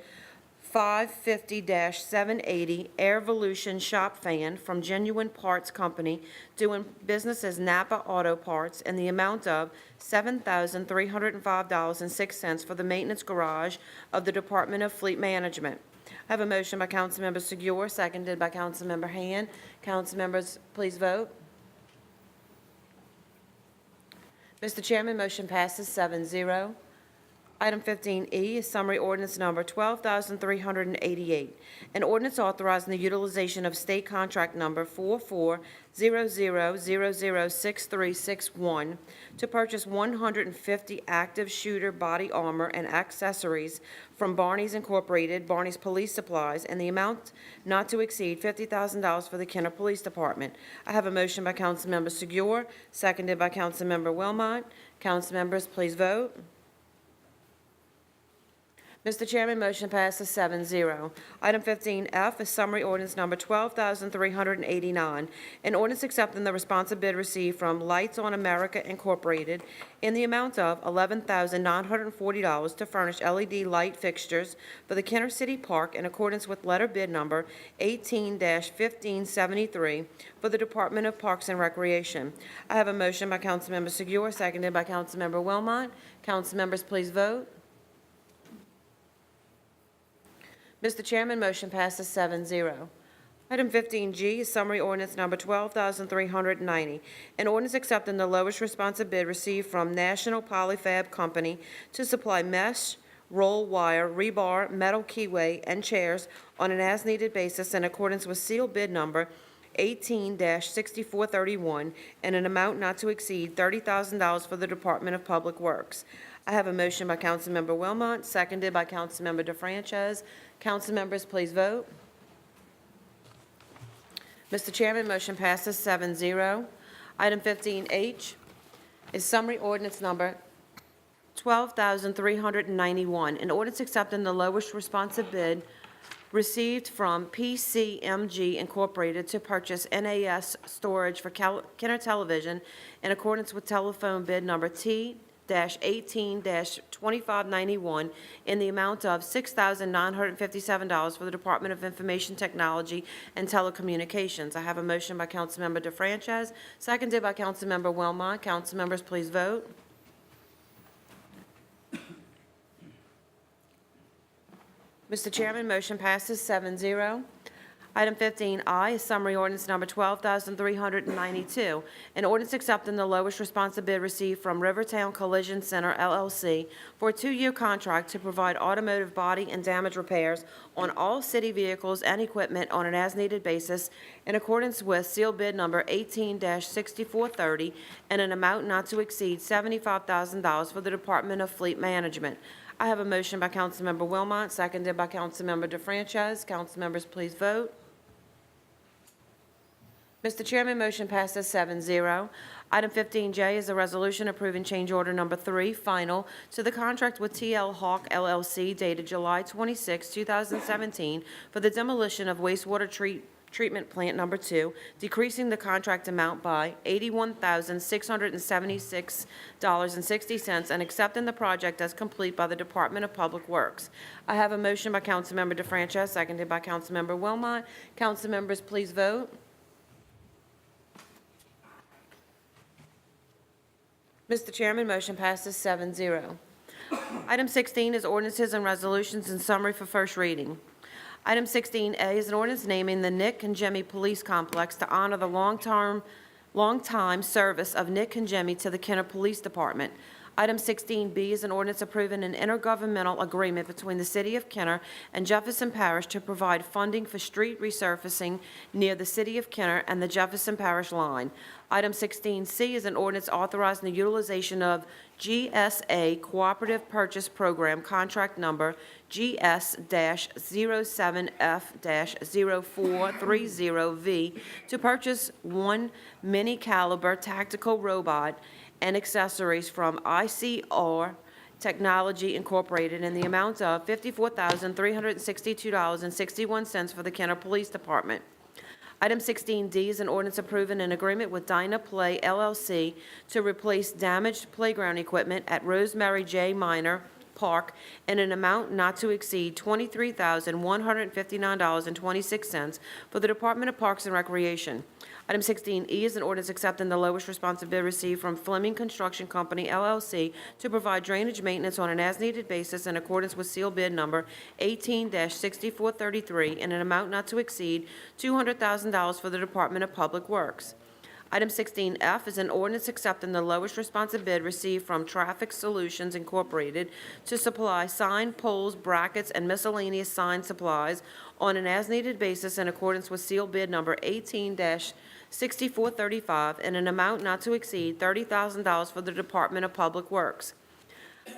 550-780 Airvolution shop fan from Genuine Parts Company doing business as Napa Auto Parts in the amount of $7,305.06 for the maintenance garage of the Department of Fleet Management. I have a motion by Councilmember Segura, seconded by Councilmember Hand. Council members, please vote. Mr. Chairman, motion passes 7-0. Item 15E is summary ordinance number 12,388, an ordinance authorizing the utilization of state contract number 4400006361 to purchase 150 active shooter body armor and accessories from Barney's Incorporated, Barney's Police Supplies, and the amount not to exceed $50,000 for the Kenner Police Department. I have a motion by Councilmember Segura, seconded by Councilmember Wilmot. Council members, please vote. Mr. Chairman, motion passes 7-0. Item 15F is summary ordinance number 12,389, an ordinance accepting the responsive bid received from Lights on America Incorporated in the amount of $11,940 to furnish LED light fixtures for the Kenner City Park in accordance with letter bid number 18-1573 for the Department of Parks and Recreation. I have a motion by Councilmember Segura, seconded by Councilmember Wilmot. Council members, please vote. Mr. Chairman, motion passes 7-0. Item 15G is summary ordinance number 12,390, an ordinance accepting the lowest responsive bid received from National Polyfab Company to supply mesh, roll wire, rebar, metal keyway, and chairs on an as-needed basis in accordance with sealed bid number 18-6431 and an amount not to exceed $30,000 for the Department of Public Works. I have a motion by Councilmember Wilmot, seconded by Councilmember DeFranchise. Council members, please vote. Mr. Chairman, motion passes 7-0. Item 15H is summary ordinance number 12,391, an ordinance accepting the lowest responsive bid received from PCMG Incorporated to purchase NAS storage for Kenner Television in accordance with telephone bid number T-18-2591 in the amount of $6,957 for the Department of Information Technology and Telecommunications. I have a motion by Councilmember DeFranchise, seconded by Councilmember Wilmot. Council members, please vote. Mr. Chairman, motion passes 7-0. Item 15I is summary ordinance number 12,392, an ordinance accepting the lowest responsive bid received from Rivertown Collision Center LLC for a 2-year contract to provide automotive body and damage repairs on all city vehicles and equipment on an as-needed basis in accordance with sealed bid number 18-6430 and an amount not to exceed $75,000 for the Department of Fleet Management. I have a motion by Councilmember Wilmot, seconded by Councilmember DeFranchise. Council members, please vote. Mr. Chairman, motion passes 7-0. Item 15J is a resolution approving change order number 3, final, to the contract with TL Hawk LLC dated July 26, 2017 for the demolition of wastewater treatment plant number 2, decreasing the contract amount by $81,676.60 and accepting the project as complete by the Department of Public Works. I have a motion by Councilmember DeFranchise, seconded by Councilmember Wilmot. Council members, please vote. Mr. Chairman, motion passes 7-0. Item 16 is ordinances and resolutions in summary for first reading. Item 16A is an ordinance naming the Nick and Jemmy Police Complex to honor the long-time service of Nick and Jemmy to the Kenner Police Department. Item 16B is an ordinance approving an intergovernmental agreement between the City of Kenner and Jefferson Parish to provide funding for street resurfacing near the City of Kenner and the Jefferson Parish line. Item 16C is an ordinance authorizing the utilization of GSA Cooperative Purchase Program Contract Number GS-07F-0430V to purchase one mini-caliber tactical robot and accessories from ICR Technology Incorporated in the amount of $54,362.61 for the Kenner Police Department. Item 16D is an ordinance approving an agreement with Dyna Play LLC to replace damaged playground equipment at Rosemary J. Minor Park in an amount not to exceed $23,159.26 for the Department of Parks and Recreation. Item 16E is an ordinance accepting the lowest responsive bid received from Fleming Construction Company, LLC, to provide drainage maintenance on an as-needed basis in accordance with seal bid number 18-6433 in an amount not to exceed $200,000 for the Department of Public Works. Item 16F is an ordinance accepting the lowest responsive bid received from Traffic Solutions Incorporated to supply sign poles, brackets, and miscellaneous sign supplies on an as-needed basis in accordance with seal bid number 18-6435 in an amount not to exceed $30,000 for the Department of Public Works.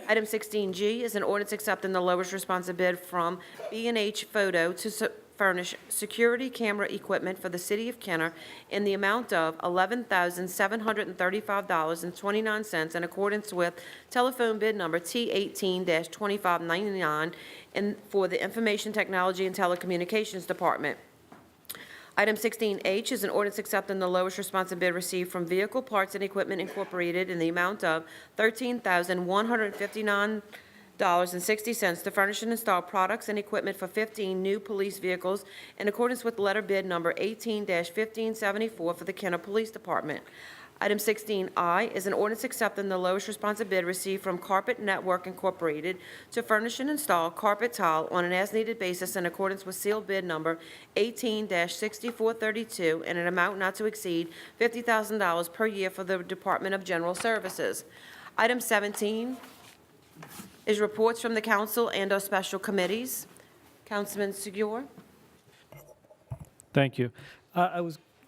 Item 16G is an ordinance accepting the lowest responsive bid from B&H Photo to furnish security camera equipment for the City of Kenner in the amount of $11,735.29 in accordance with telephone bid number T18-2599 for the Information Technology and Telecommunications Department. Item 16H is an ordinance accepting the lowest responsive bid received from Vehicle Parts and Equipment Incorporated in the amount of $13,159.60 to furnish and install products and equipment for 15 new police vehicles in accordance with letter bid number 18-1574 for the Kenner Police Department. Item 16I is an ordinance accepting the lowest responsive bid received from Carpet Network Incorporated to furnish and install carpet tile on an as-needed basis in accordance with sealed bid number 18-6432 in an amount not to exceed $50,000 per year for the Department of General Services. Item 17 is reports from the council and/or special committees. Councilman Segura? Thank you.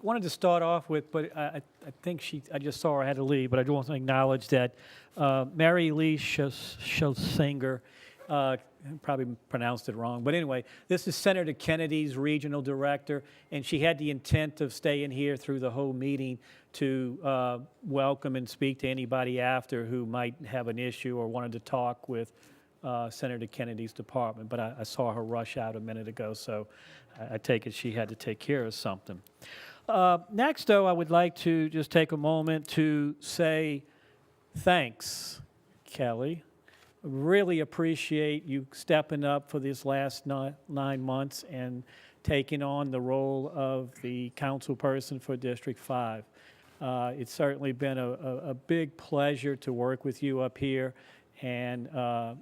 Wanted to start off with, but I think I just saw her, I had to leave, but I do want to acknowledge that Mary Lee Schlesinger, probably pronounced it wrong, but anyway, this is Senator Kennedy's regional director, and she had the intent of staying here through the whole meeting to welcome and speak to anybody after who might have an issue or wanted to talk with Senator Kennedy's department, but I saw her rush out a minute ago, so I take it she had to take care of something. Next, though, I would like to just take a moment to say thanks, Kelly. Really appreciate you stepping up for these last 9 months and taking on the role of the council person for District 5. It's certainly been a big pleasure to work with you up here, and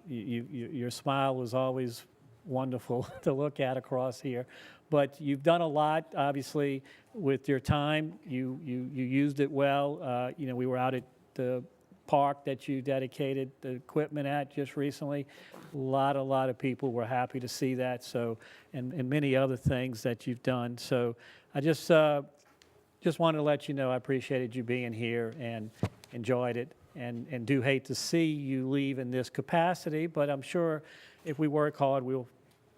your smile was always wonderful to look at across here. But you've done a lot, obviously, with your time. You used it well. We were out at the park that you dedicated the equipment at just recently. A lot of people were happy to see that. So, and many other things that you've done. So, I just wanted to let you know I appreciated you being here and enjoyed it, and do hate to see you leave in this capacity. But I'm sure if we work hard, we'll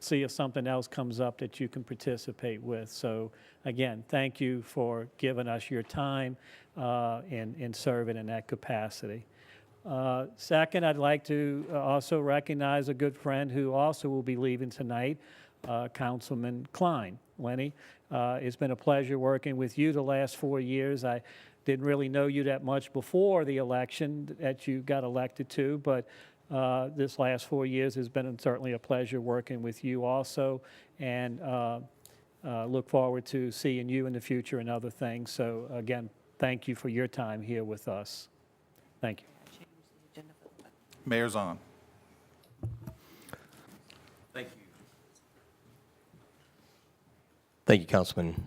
see if something else comes up that you can participate with. So again, thank you for giving us your time and serving in that capacity. Second, I'd like to also recognize a good friend who also will be leaving tonight, Councilman Klein. Lenny, it's been a pleasure working with you the last 4 years. I didn't really know you that much before the election that you got elected to, but this last 4 years has been certainly a pleasure working with you also, and look forward to seeing you in the future and other things. So again, thank you for your time here with us. Thank you. Mayor's on. Thank you. Thank you, Councilman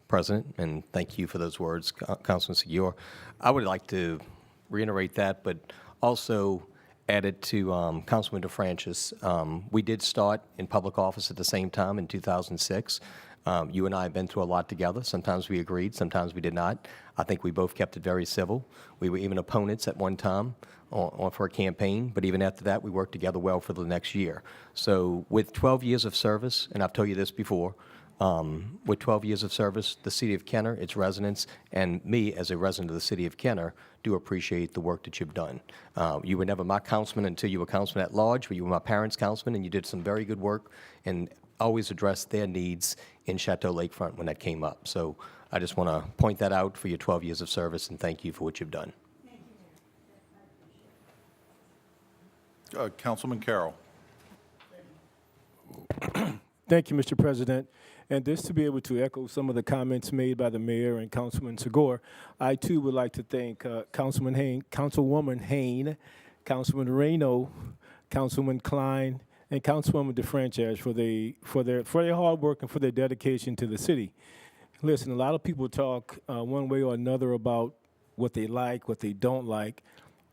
President, and thank you for those words, Councilman Segura. I would like to reiterate that, but also add it to Councilman DeFrancis. We did start in public office at the same time in 2006. You and I have been through a lot together. Sometimes we agreed, sometimes we did not. I think we both kept it very civil. We were even opponents at one time for a campaign, but even after that, we worked together well for the next year. So with 12 years of service, and I've told you this before, with 12 years of service, the city of Kenner, its residents, and me as a resident of the city of Kenner do appreciate the work that you've done. You were never my councilman until you were councilman at large, but you were my parents' councilman, and you did some very good work and always addressed their needs in Chateau Lakefront when that came up. So I just want to point that out for your 12 years of service, and thank you for what you've done. Councilman Carroll. Thank you, Mr. President. And just to be able to echo some of the comments made by the mayor and Councilman Segura, I too would like to thank Councilwoman Hayne, Councilman Reno, Councilman Klein, and Councilwoman DeFranchis for their hard work and for their dedication to the city. Listen, a lot of people talk one way or another about what they like, what they don't like,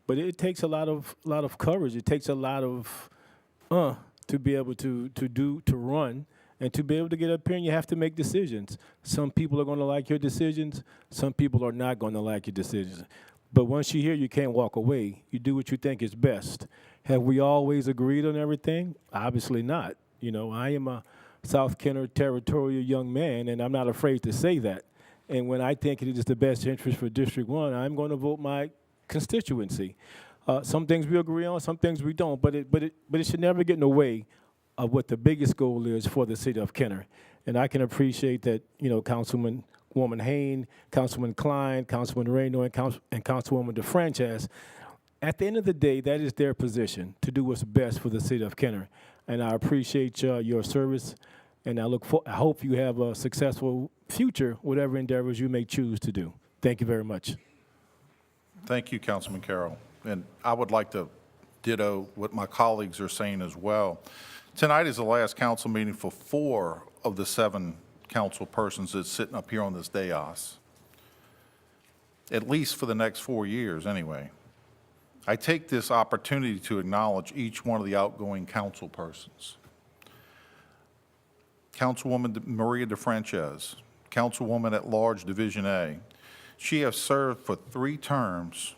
but it takes a lot of courage. It takes a lot of to be able to run. And to be able to get up here, and you have to make decisions. Some people are going to like your decisions. Some people are not going to like your decisions. But once you're here, you can't walk away. You do what you think is best. Have we always agreed on everything? Obviously not. You know, I am a South Kenner territorial young man, and I'm not afraid to say that. And when I think it is the best interest for District 1, I'm going to vote my constituency. Some things we agree on, some things we don't, but it should never get in the way of what the biggest goal is for the city of Kenner. And I can appreciate that, you know, Councilwoman Hayne, Councilman Klein, Councilman Reno, and Councilwoman DeFranchis, at the end of the day, that is their position, to do what's best for the city of Kenner. And I appreciate your service, and I hope you have a successful future, whatever endeavors you may choose to do. Thank you very much. Thank you, Councilman Carroll. And I would like to ditto what my colleagues are saying as well. Tonight is the last council meeting for 4 of the 7 council persons that's sitting up here on this dais, at least for the next 4 years anyway. I take this opportunity to acknowledge each one of the outgoing council persons. Councilwoman Maria DeFranchis, Councilwoman at Large Division A. She has served for 3 terms,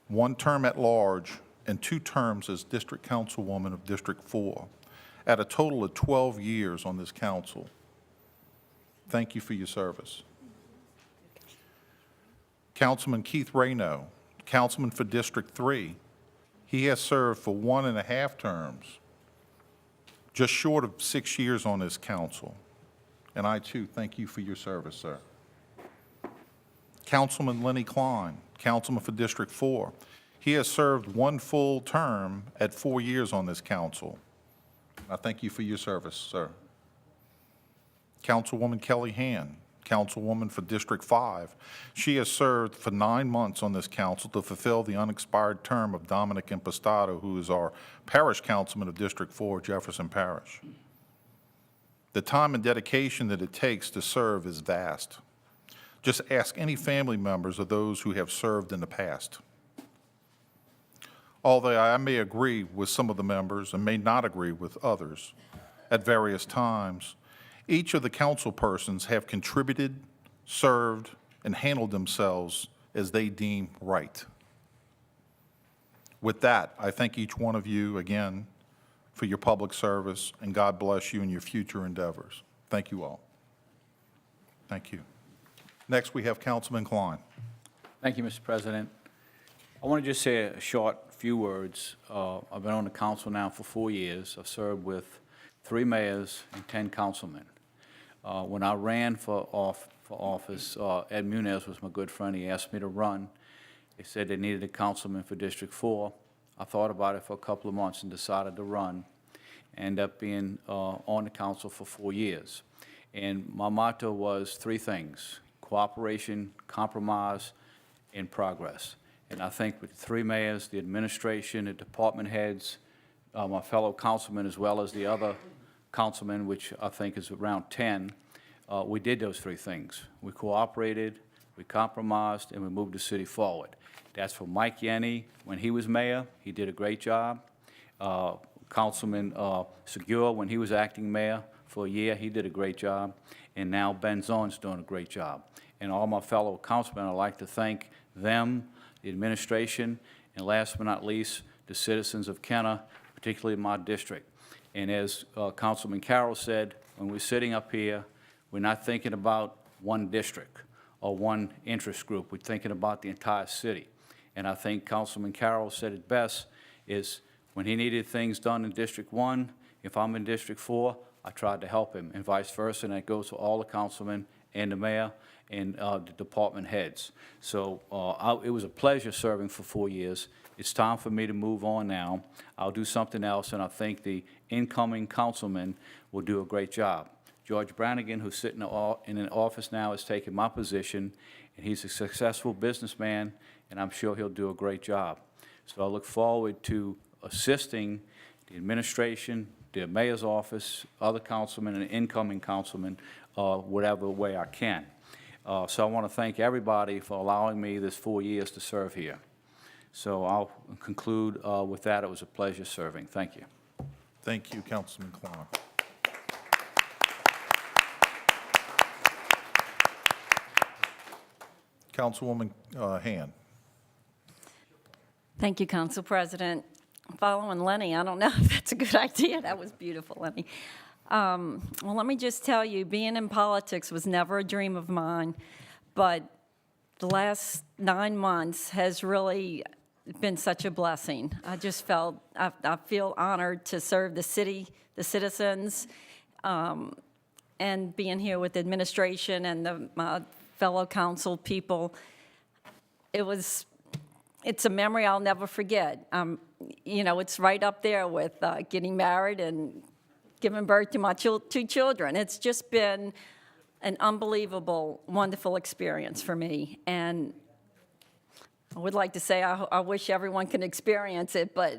1 term at large and 2 terms as District Councilwoman of District 4. At a total of 12 years on this council. Thank you for your service. Councilman Keith Reno, Councilman for District 3. He has served for 1.5 terms, just short of 6 years on this council. And I too thank you for your service, sir. Councilman Lenny Klein, Councilman for District 4. He has served 1 full term at 4 years on this council. I thank you for your service, sir. Councilwoman Kelly Hand, Councilwoman for District 5. She has served for 9 months on this council to fulfill the unexpired term of Dominic Impastato, who is our parish councilman of District 4, Jefferson Parish. The time and dedication that it takes to serve is vast. Just ask any family members of those who have served in the past. Although I may agree with some of the members and may not agree with others at various times, each of the council persons have contributed, served, and handled themselves as they deem right. With that, I thank each one of you again for your public service, and God bless you in your future endeavors. Thank you all. Thank you. Next, we have Councilman Klein. Thank you, Mr. President. I want to just say a short few words. I've been on the council now for 4 years. I've served with 3 mayors and 10 councilmen. When I ran for office, Ed Munez was my good friend. He asked me to run. They said they needed a councilman for District 4. I thought about it for a couple of months and decided to run. Ended up being on the council for 4 years. And my motto was 3 things: cooperation, compromise, and progress. And I think with the 3 mayors, the administration, the department heads, my fellow councilmen, as well as the other councilmen, which I think is around 10, we did those three things. We cooperated, we compromised, and we moved the city forward. That's for Mike Yenny. When he was mayor, he did a great job. Councilman Segura, when he was acting mayor for a year, he did a great job. And now Ben Zorn's doing a great job. And all my fellow councilmen, I'd like to thank them, the administration, and last but not least, the citizens of Kenner, particularly my district. And as Councilman Carroll said, when we're sitting up here, we're not thinking about one district or one interest group. We're thinking about the entire city. And I think Councilman Carroll said it best, is when he needed things done in District 1, if I'm in District 4, I tried to help him, and vice versa, and that goes to all the councilmen and the mayor and the department heads. So it was a pleasure serving for 4 years. It's time for me to move on now. I'll do something else, and I think the incoming councilman will do a great job. George Brannigan, who's sitting in an office now, has taken my position, and he's a successful businessman, and I'm sure he'll do a great job. So I look forward to assisting the administration, the mayor's office, other councilmen, and incoming councilmen, whatever way I can. So I want to thank everybody for allowing me this 4 years to serve here. So I'll conclude with that. It was a pleasure serving. Thank you. Thank you, Councilman Klein. Councilwoman Hand. Thank you, Council President. Following Lenny, I don't know if that's a good idea. That was beautiful, Lenny. Well, let me just tell you, being in politics was never a dream of mine, but the last 9 months has really been such a blessing. I just felt, I feel honored to serve the city, the citizens, and being here with the administration and my fellow council people. It's a memory I'll never forget. You know, it's right up there with getting married and giving birth to my 2 children. It's just been an unbelievable, wonderful experience for me. And I would like to say I wish everyone can experience it, but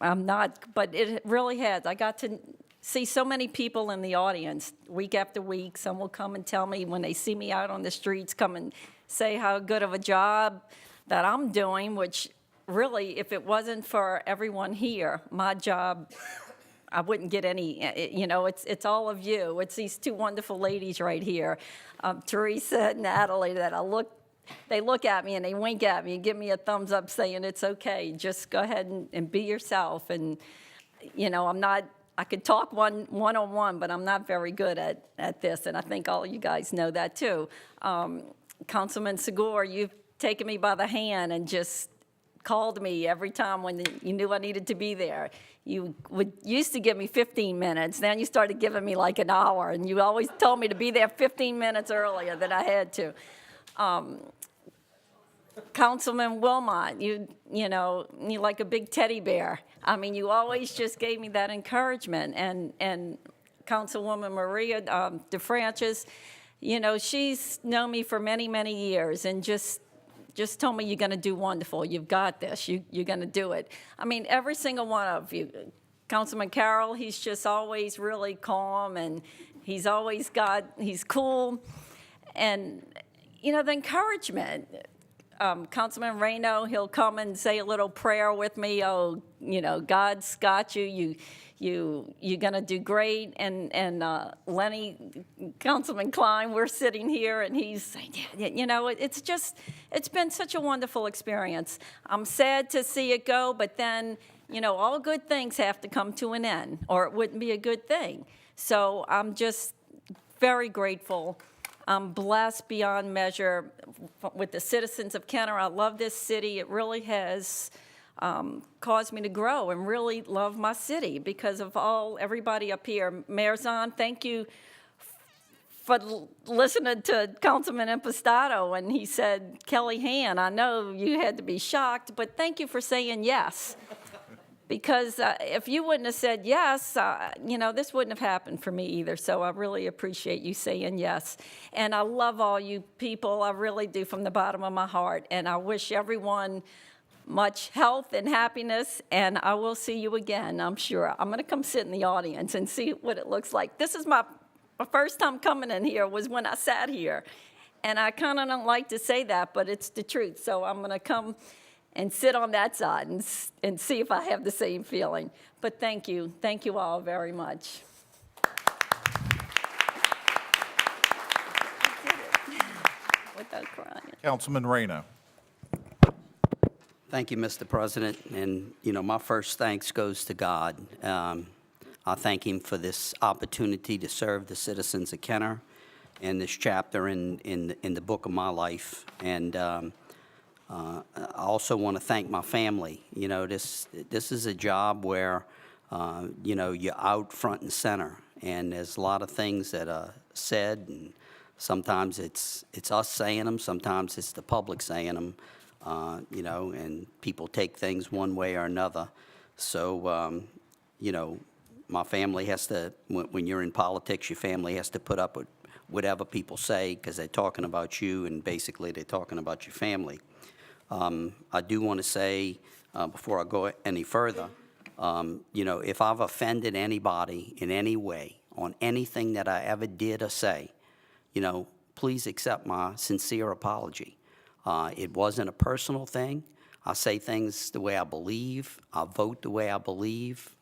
I'm not. But it really has. I got to see so many people in the audience week after week. Some will come and tell me when they see me out on the streets, come and say how good of a job that I'm doing, which really, if it wasn't for everyone here, my job, I wouldn't get any, you know, it's all of you. It's these 2 wonderful ladies right here, Teresa and Natalie, that they look at me and they wink at me and give me a thumbs up saying it's okay. Just go ahead and be yourself. And, you know, I could talk one-on-one, but I'm not very good at this, and I think all you guys know that too. Councilman Segura, you've taken me by the hand and just called me every time when you knew I needed to be there. You used to give me 15 minutes, then you started giving me like an hour, and you always told me to be there 15 minutes earlier than I had to. Councilman Wilmot, you know, you're like a big teddy bear. I mean, you always just gave me that encouragement. And Councilwoman Maria DeFrancis, you know, she's known me for many, many years and just told me you're going to do wonderful. You've got this. You're going to do it. I mean, every single one of you. Councilman Carroll, he's just always really calm, and he's cool. And, you know, the encouragement. Councilman Reno, he'll come and say a little prayer with me. Oh, you know, God's got you. You're gonna do great. And Lenny, Councilman Klein, we're sitting here, and he's saying, yeah, you know, it's been such a wonderful experience. I'm sad to see it go, but then, you know, all good things have to come to an end, or it wouldn't be a good thing. So I'm just very grateful. I'm blessed beyond measure with the citizens of Kenner. I love this city. It really has caused me to grow and really love my city because of everybody up here. Mayor Zahn, thank you for listening to Councilman Impastato when he said, Kelly Han, I know you had to be shocked, but thank you for saying yes. Because if you wouldn't have said yes, you know, this wouldn't have happened for me either. So I really appreciate you saying yes. And I love all you people. I really do from the bottom of my heart. And I wish everyone much health and happiness. And I will see you again, I'm sure. I'm going to come sit in the audience and see what it looks like. This is my my first time coming in here was when I sat here. And I kind of don't like to say that, but it's the truth. So I'm going to come and sit on that side and see if I have the same feeling. But thank you. Thank you all very much. Without crying. Councilman Reyno. Thank you, Mr. President. And, you know, my first thanks goes to God. I thank him for this opportunity to serve the citizens of Kenner and this chapter in the book of my life. And I also want to thank my family. You know, this is a job where, you know, you're out front and center. And there's a lot of things that are said, and sometimes it's us saying them, sometimes it's the public saying them, you know, and people take things one way or another. So, you know, my family has to, when you're in politics, your family has to put up with whatever people say because they're talking about you, and basically they're talking about your family. I do want to say, before I go any further, you know, if I've offended anybody in any way on anything that I ever did or say, you know, please accept my sincere apology. It wasn't a personal thing. I say things the way I believe. I vote the way I believe,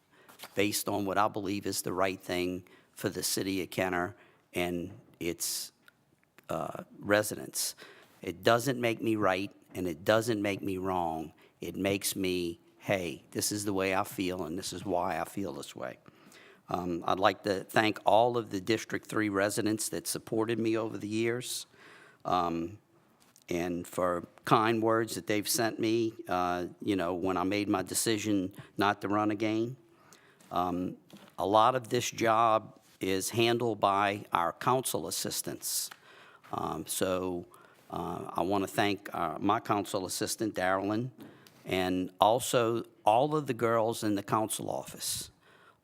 based on what I believe is the right thing for the city of Kenner and its residents. It doesn't make me right, and it doesn't make me wrong. It makes me, hey, this is the way I feel, and this is why I feel this way. I'd like to thank all of the District 3 residents that supported me over the years, and for kind words that they've sent me, you know, when I made my decision not to run again. A lot of this job is handled by our council assistants. So I want to thank my council assistant, Darylyn, and also all of the girls in the council office.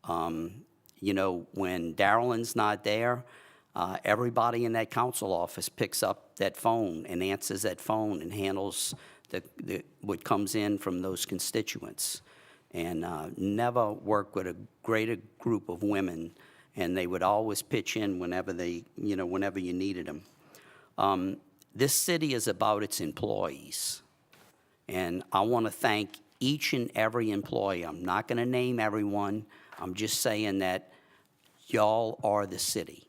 You know, when Darylyn's not there, everybody in that council office picks up that phone and answers that phone and handles what comes in from those constituents. And never worked with a greater group of women, and they would always pitch in whenever they, you know, whenever you needed them. This city is about its employees, and I want to thank each and every employee. I'm not going to name everyone. I'm just saying that y'all are the city,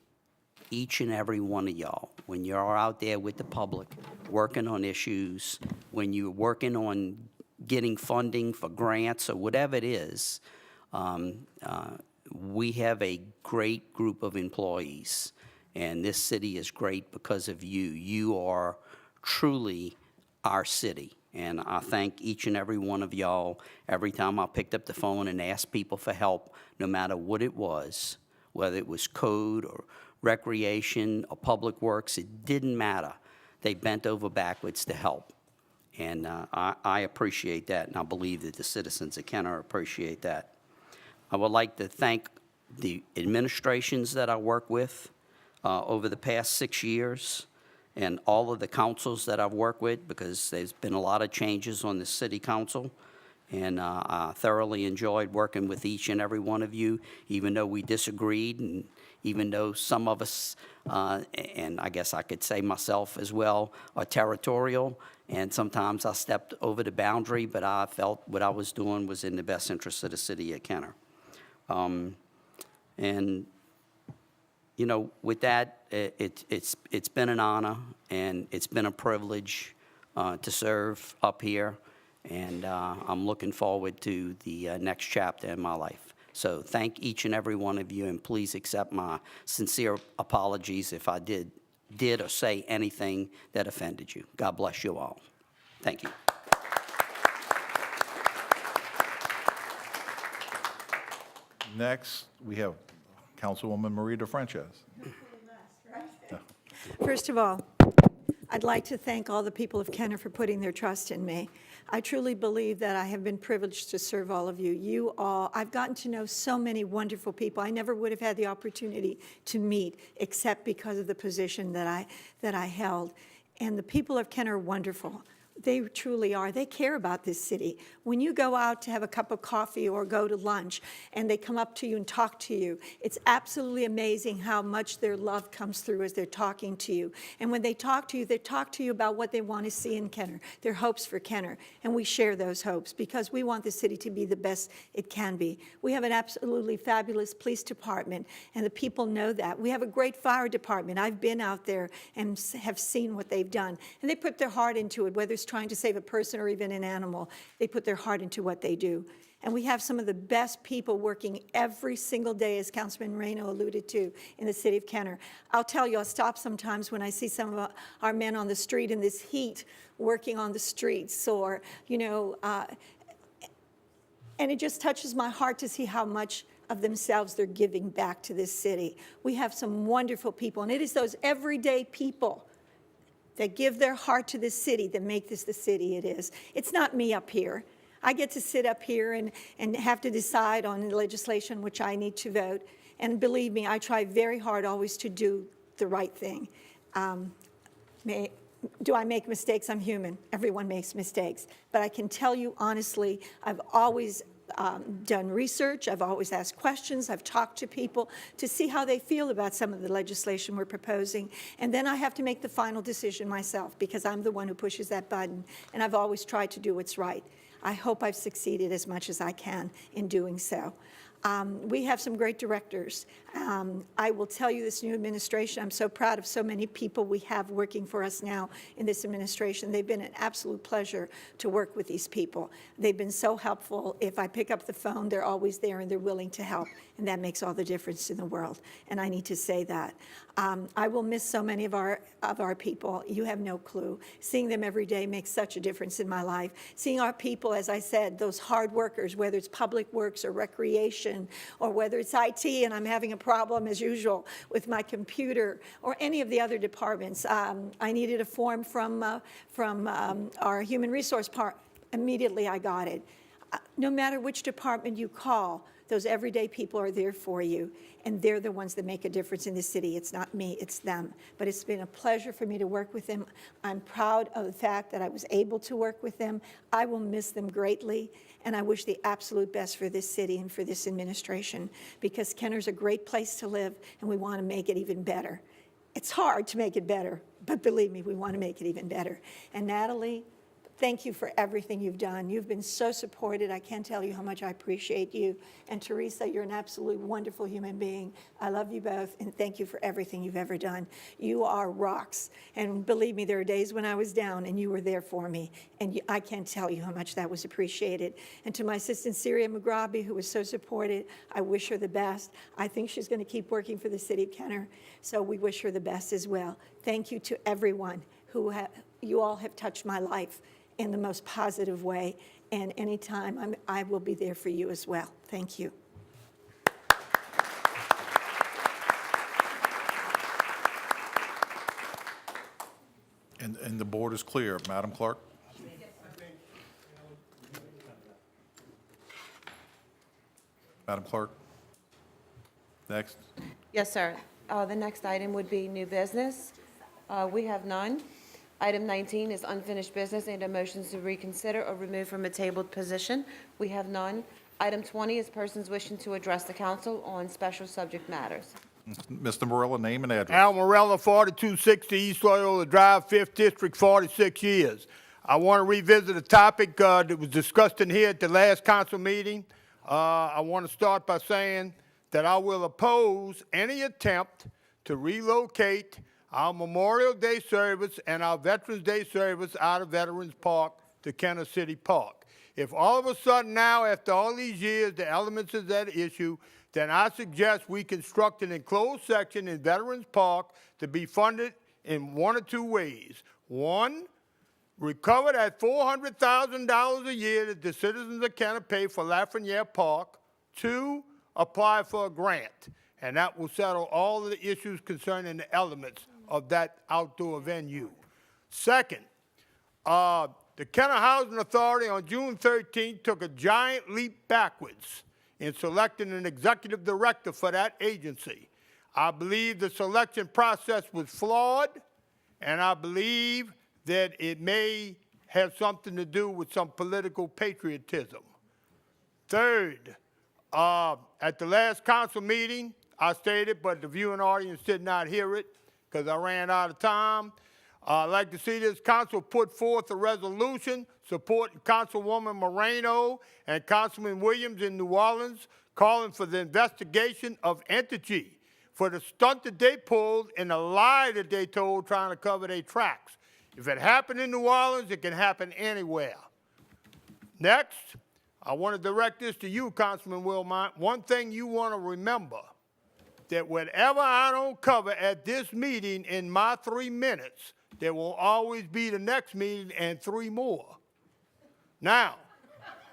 each and every one of y'all. When you're out there with the public, working on issues, when you're working on getting funding for grants or whatever it is, we have a great group of employees, and this city is great because of you. You are truly our city, and I thank each and every one of y'all. Every time I picked up the phone and asked people for help, no matter what it was, whether it was code or recreation or public works, it didn't matter. They bent over backwards to help. And I appreciate that, and I believe that the citizens of Kenner appreciate that. I would like to thank the administrations that I work with over the past 6 years, and all of the councils that I've worked with, because there's been a lot of changes on the city council, and I thoroughly enjoyed working with each and every one of you, even though we disagreed, and even though some of us, and I guess I could say myself as well, are territorial, and sometimes I stepped over the boundary, but I felt what I was doing was in the best interest of the city of Kenner. And, you know, with that, it's been an honor, and it's been a privilege to serve up here, and I'm looking forward to the next chapter in my life. So thank each and every one of you, and please accept my sincere apologies if I did or say anything that offended you. God bless you all. Thank you. Next, we have Councilwoman Maria DeFrances. First of all, I'd like to thank all the people of Kenner for putting their trust in me. I truly believe that I have been privileged to serve all of you. You all, I've gotten to know so many wonderful people I never would have had the opportunity to meet except because of the position that I held. And the people of Kenner are wonderful. They truly are. They care about this city. When you go out to have a cup of coffee or go to lunch and they come up to you and talk to you, it's absolutely amazing how much their love comes through as they're talking to you. And when they talk to you about what they want to see in Kenner, their hopes for Kenner. And we share those hopes because we want the city to be the best it can be. We have an absolutely fabulous police department, and the people know that. We have a great fire department. I've been out there and have seen what they've done. And they put their heart into it, whether it's trying to save a person or even an animal. They put their heart into what they do. And we have some of the best people working every single day, as Councilman Moreno alluded to, in the city of Kenner. I'll tell you, I'll stop sometimes when I see some of our men on the street in this heat working on the streets, or, you know, and it just touches my heart to see how much of themselves they're giving back to this city. We have some wonderful people, and it is those everyday people that give their heart to this city that make this the city it is. It's not me up here. I get to sit up here and have to decide on legislation which I need to vote. And believe me, I try very hard always to do the right thing. Do I make mistakes? I'm human. Everyone makes mistakes. But I can tell you honestly, I've always done research. I've always asked questions. I've talked to people to see how they feel about some of the legislation we're proposing. And then I have to make the final decision myself because I'm the one who pushes that button. And I've always tried to do what's right. I hope I've succeeded as much as I can in doing so. We have some great directors. I will tell you, this new administration, I'm so proud of so many people we have working for us now in this administration. They've been an absolute pleasure to work with these people. They've been so helpful. If I pick up the phone, they're always there and they're willing to help, and that makes all the difference in the world, and I need to say that. I will miss so many of our people. You have no clue. Seeing them every day makes such a difference in my life. Seeing our people, as I said, those hard workers, whether it's public works or recreation, or whether it's IT and I'm having a problem as usual with my computer, or any of the other departments. I needed a form from our human resource part. Immediately I got it. No matter which department you call, those everyday people are there for you, and they're the ones that make a difference in the city. It's not me, it's them. But it's been a pleasure for me to work with them. I'm proud of the fact that I was able to work with them. I will miss them greatly, and I wish the absolute best for this city and for this administration, because Kenner's a great place to live, and we want to make it even better. It's hard to make it better, but believe me, we want to make it even better. And Natalie, thank you for everything you've done. You've been so supported. I can't tell you how much I appreciate you. And Teresa, you're an absolutely wonderful human being. I love you both, and thank you for everything you've ever done. You are rocks. And believe me, there are days when I was down, and you were there for me. And I can't tell you how much that was appreciated. And to my assistant, Syria McGraby, who was so supported, I wish her the best. I think she's going to keep working for the city of Kenner, so we wish her the best as well. Thank you to everyone who you all have touched my life in the most positive way, and anytime I will be there for you as well. Thank you. And the board is clear. Madam Clerk? Madam Clerk? Next. Yes, sir. The next item would be new business. We have none. Item 19 is unfinished business and a motion to reconsider or remove from a tabled position. We have none. Item 20 is persons wishing to address the council on special subject matters. Mr. Morella, name and address. Al Morella, 4260 East Loyola Drive, 5th District, 46 years. I want to revisit a topic that was discussed in here at the last council meeting. I want to start by saying that I will oppose any attempt to relocate our Memorial Day service and our Veterans Day service out of Veterans Park to Kenner City Park. If all of a sudden now, after all these years, the elements is at issue, then I suggest we construct an enclosed section in Veterans Park to be funded in one or two ways. One, recover that $400,000 a year that the citizens of Kenner pay for Lafreniere Park. Two, apply for a grant, and that will settle all of the issues concerning the elements of that outdoor venue. Second, the Kenner Housing Authority on June 13th took a giant leap backwards in selecting an executive director for that agency. I believe the selection process was flawed, and I believe that it may has something to do with some political patriotism. Third, at the last council meeting, I stated, but the viewing audience did not hear it because I ran out of time. I'd like to see this council put forth a resolution supporting Councilwoman Moreno and Councilman Williams in New Orleans, calling for the investigation of entity for the stunt that they pulled and the lie that they told trying to cover their tracks. If it happened in New Orleans, it can happen anywhere. Next, I want to direct this to you, Councilman Wilmot. One thing you want to remember, that whatever I don't cover at this meeting in my 3 minutes, there will always be the next meeting and 3 more. Now,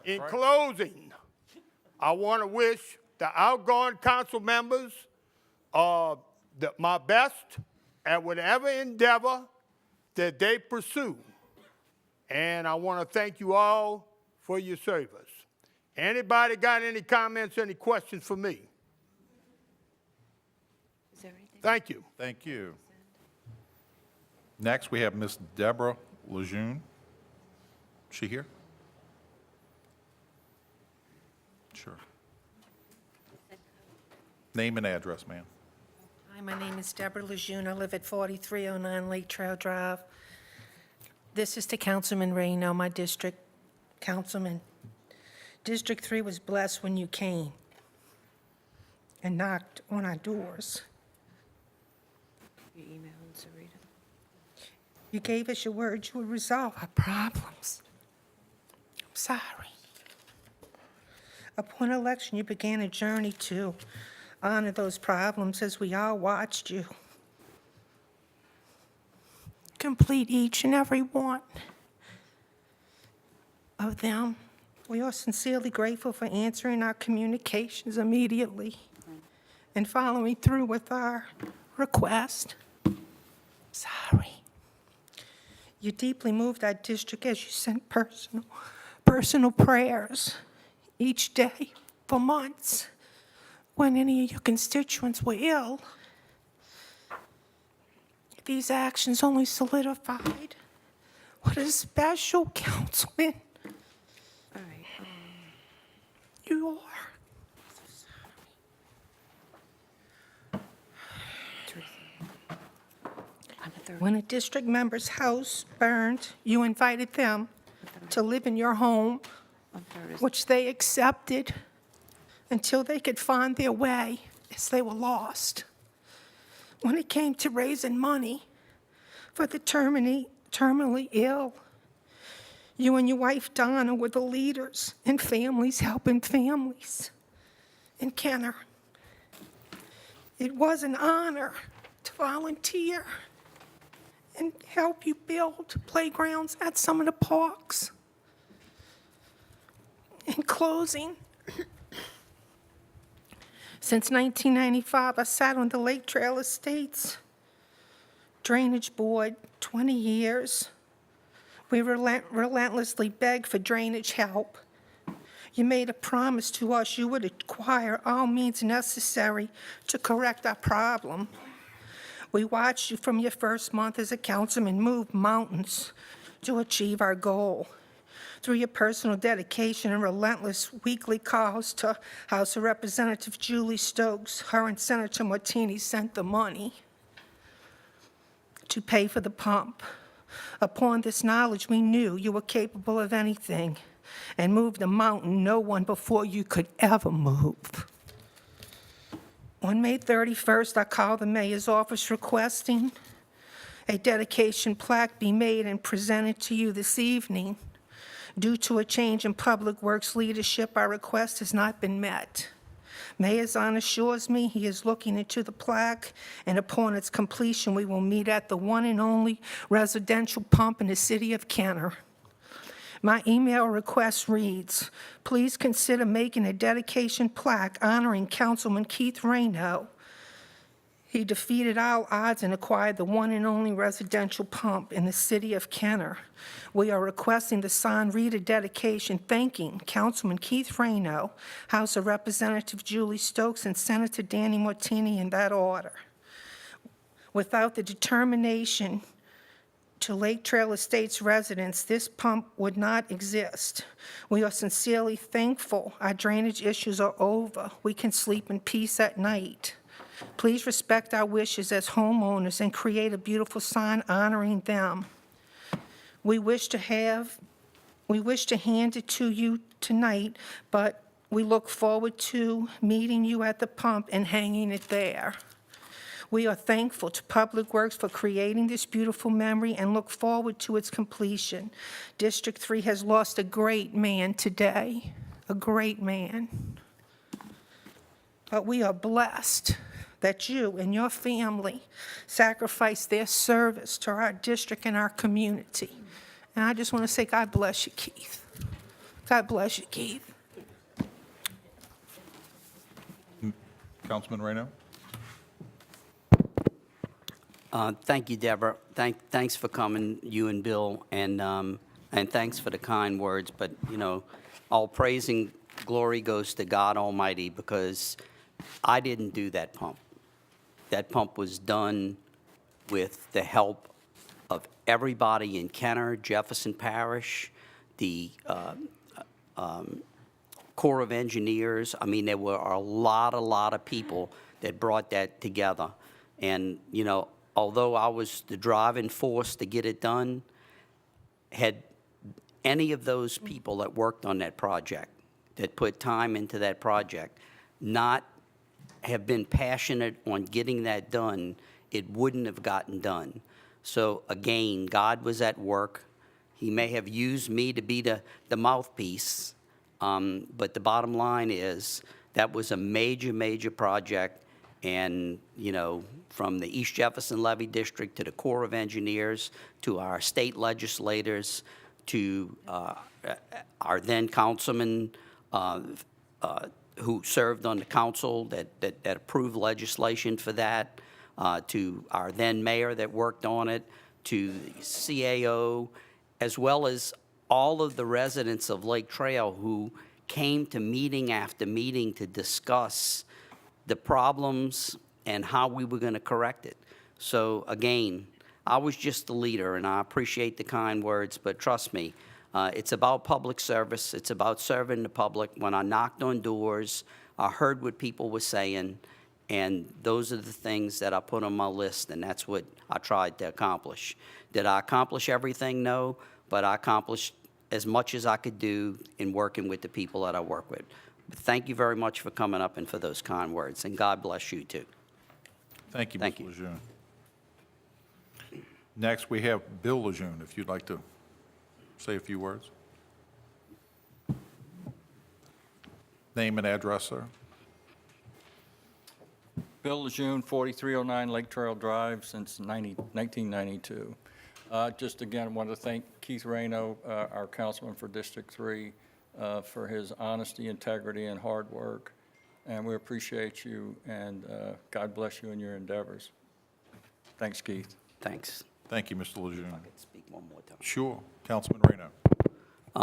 in closing, I want to wish the outgoing council members my best at whatever endeavor that they pursue. And I want to thank you all for your service. Anybody got any comments, any questions for me? Is there anything? Thank you. Thank you. Next, we have Ms. Deborah Lejeune. She here? Sure. Name and address, ma'am. Hi, my name is Deborah Lejeune. I live at 4309 Lake Trail Drive. This is to Councilman Reno, my district councilman. District 3 was blessed when you came and knocked on our doors. Your email, Sarita. You gave us your word you would resolve our problems. I'm sorry. Upon election, you began a journey to honor those problems as we all watched you complete each and every one of them. We are sincerely grateful for answering our communications immediately and following through with our request. Sorry. You deeply moved our district as you sent personal prayers each day for months when any of your constituents were ill. These actions only solidified what a special councilman All right. you are. When a district member's house burned, you invited them to live in your home, which they accepted until they could find their way as they were lost. When it came to raising money for the terminally ill, you and your wife Donna were the leaders in families helping families in Kenner. It was an honor to volunteer and help you build playgrounds at some of the parks. In closing, since 1995, I sat on the Lake Trail Estates Drainage Board, 20 years. We relentlessly begged for drainage help. You made a promise to us you would acquire all means necessary to correct our problem. We watched you from your first month as a councilman move mountains to achieve our goal. Through your personal dedication and relentless weekly calls to House of Representative Julie Stokes, her and Senator Martini sent the money to pay for the pump. Upon this knowledge, we knew you were capable of anything and moved a mountain no one before you could ever move. On May 31st, I called the mayor's office requesting a dedication plaque be made and presented to you this evening. Due to a change in Public Works leadership, our request has not been met. Mayor Zahn assures me he is looking into the plaque, and upon its completion, we will meet at the one and only residential pump in the city of Kenner. My email request reads, please consider making a dedication plaque honoring Councilman Keith Reno. He defeated all odds and acquired the one and only residential pump in the city of Kenner. We are requesting the sign read a dedication thanking Councilman Keith Reno, House of Representative Julie Stokes, and Senator Danny Martini in that order. Without the determination To Lake Trail Estates residents, this pump would not exist. We are sincerely thankful our drainage issues are over. We can sleep in peace at night. Please respect our wishes as homeowners and create a beautiful sign honoring them. We wish to hand it to you tonight, but we look forward to meeting you at the pump and hanging it there. We are thankful to Public Works for creating this beautiful memory and look forward to its completion. District 3 has lost a great man today, a great man. But we are blessed that you and your family sacrificed their service to our district and our community. And I just want to say, God bless you, Keith. God bless you, Keith. Councilman Reno? Thank you, Deborah. Thanks for coming, you and Bill, and thanks for the kind words. But, you know, all praise and glory goes to God Almighty, because I didn't do that pump. That pump was done with the help of everybody in Kenner, Jefferson Parish, the Corps of Engineers. I mean, there were a lot of people that brought that together. And, you know, although I was the driving force to get it done, had any of those people that worked on that project, that put time into that project, not have been passionate on getting that done, it wouldn't have gotten done. So again, God was at work. He may have used me to be the mouthpiece, but the bottom line is that was a major project. And, you know, from the East Jefferson Levy District to the Corps of Engineers to our state legislators to our then councilman who served on the council that approved legislation for that, to our then mayor that worked on it, to the CAO, as well as all of the residents of Lake Trail who came to meeting after meeting to discuss the problems and how we were going to correct it. So again, I was just the leader, and I appreciate the kind words, but trust me, it's about public service. It's about serving the public. When I knocked on doors, I heard what people were saying, and those are the things that I put on my list, and that's what I tried to accomplish. Did I accomplish everything? No, but I accomplished as much as I could do in working with the people that I work with. But thank you very much for coming up and for those kind words, and God bless you too. Thank you, Thank Mr. you. Lejeune. Next, we have Bill Lejeune, if you'd like to say a few words. Name and address, sir. Bill Lejeune, 4309 Lake Trail Drive, since 1992. Just again, I want to thank Keith Reno, our councilman for District 3, for his honesty, integrity, and hard work. And we appreciate you, and God bless you in your endeavors. Thanks, Keith. Thanks. Thank you, Mr. Lejeune. I can speak one more time. Sure. Councilman Reno.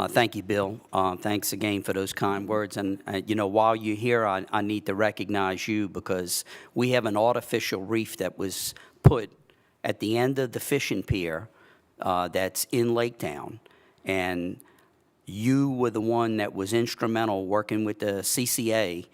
Thank you, Bill. Thanks again for those kind words. And, you know, while you're here, I need to recognize you because we have an artificial reef that was put at the end of the fishing pier that's in Lake Town. And you were the one that was instrumental working with the CCA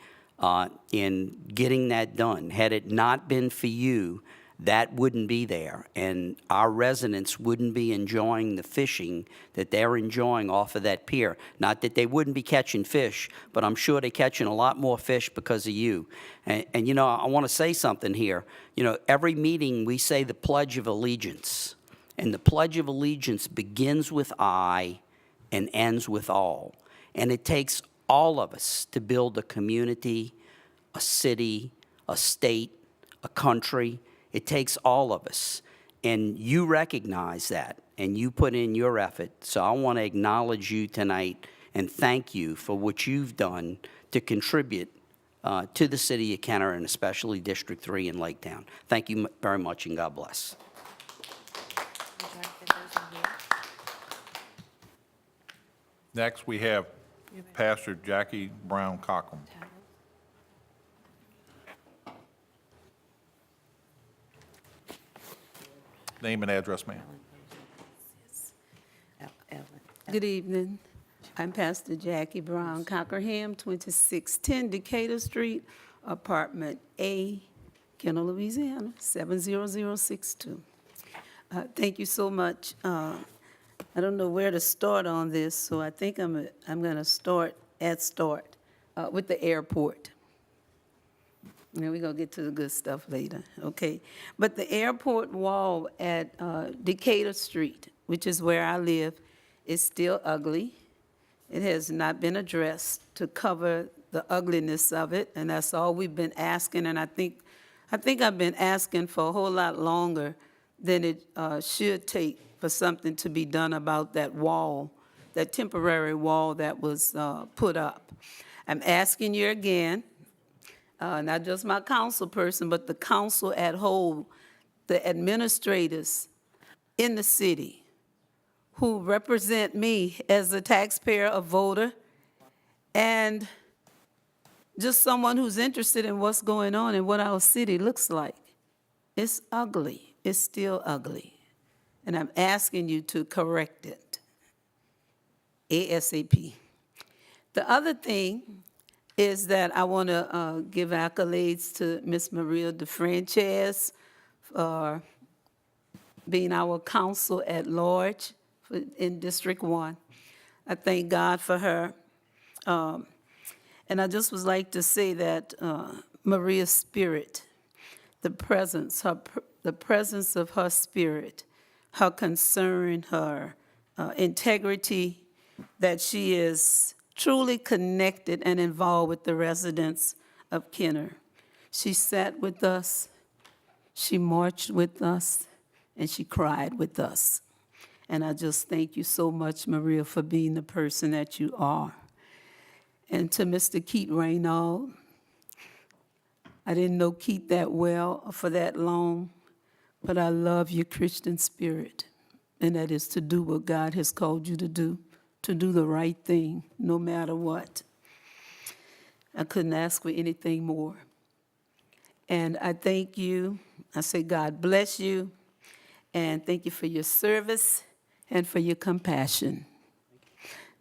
in getting that done. Had it not been for you, that wouldn't be there, and our residents wouldn't be enjoying the fishing that they're enjoying off of that pier. Not that they wouldn't be catching fish, but I'm sure they're catching a lot more fish because of you. And you know, I want to say something here. You know, every meeting we say the Pledge of Allegiance, and the Pledge of Allegiance begins with I and ends with all. And it takes all of us to build a community, a city, a state, a country. It takes all of us, and you recognize that, and you put in your effort. So I want to acknowledge you tonight and thank you for what you've done to contribute to the city of Kenner, and especially District 3 in Lake Town. Thank you very much, and God bless. Next, we have Pastor Jackie Brown Cochran. Name and address, ma'am. Good evening. I'm Pastor Jackie Brown Cockerham, 2610 Decatur Street, Apartment A, Kenner, Louisiana, 70062. Thank you so much. I don't know where to start on this, so I think I'm going to start with the airport. And we're going to get to the good stuff later, okay? But the airport wall at Decatur Street, which is where I live, is still ugly. It has not been addressed to cover the ugliness of it, and that's all we've been asking. And I think I've been asking for a whole lot longer than it should take for something to be done about that wall, that temporary wall that was put up. I'm asking you again, not just my council person, but the council at whole, the administrators in the city who represent me as a taxpayer, a voter, and just someone who's interested in what's going on and what our city looks like. It's ugly. It's still ugly. And I'm asking you to correct it ASAP. The other thing is that I want to give accolades to Ms. Maria DeFrances for being our counsel at large in District 1. I thank God for her. And I just would like to say that Maria's spirit, the presence of her spirit, her concern, her integrity, that she is truly connected and involved with the residents of Kenner. She sat with us, she marched with us, and she cried with us. And I just thank you so much, Maria, for being the person that you are. And to Mr. Keith Raynaud, I didn't know Keith that well for that long, but I love your Christian spirit, and that is to do what God has called you to do the right thing, no matter what. I couldn't ask for anything more. And I thank you. I say God bless you, and thank you for your service and for your compassion.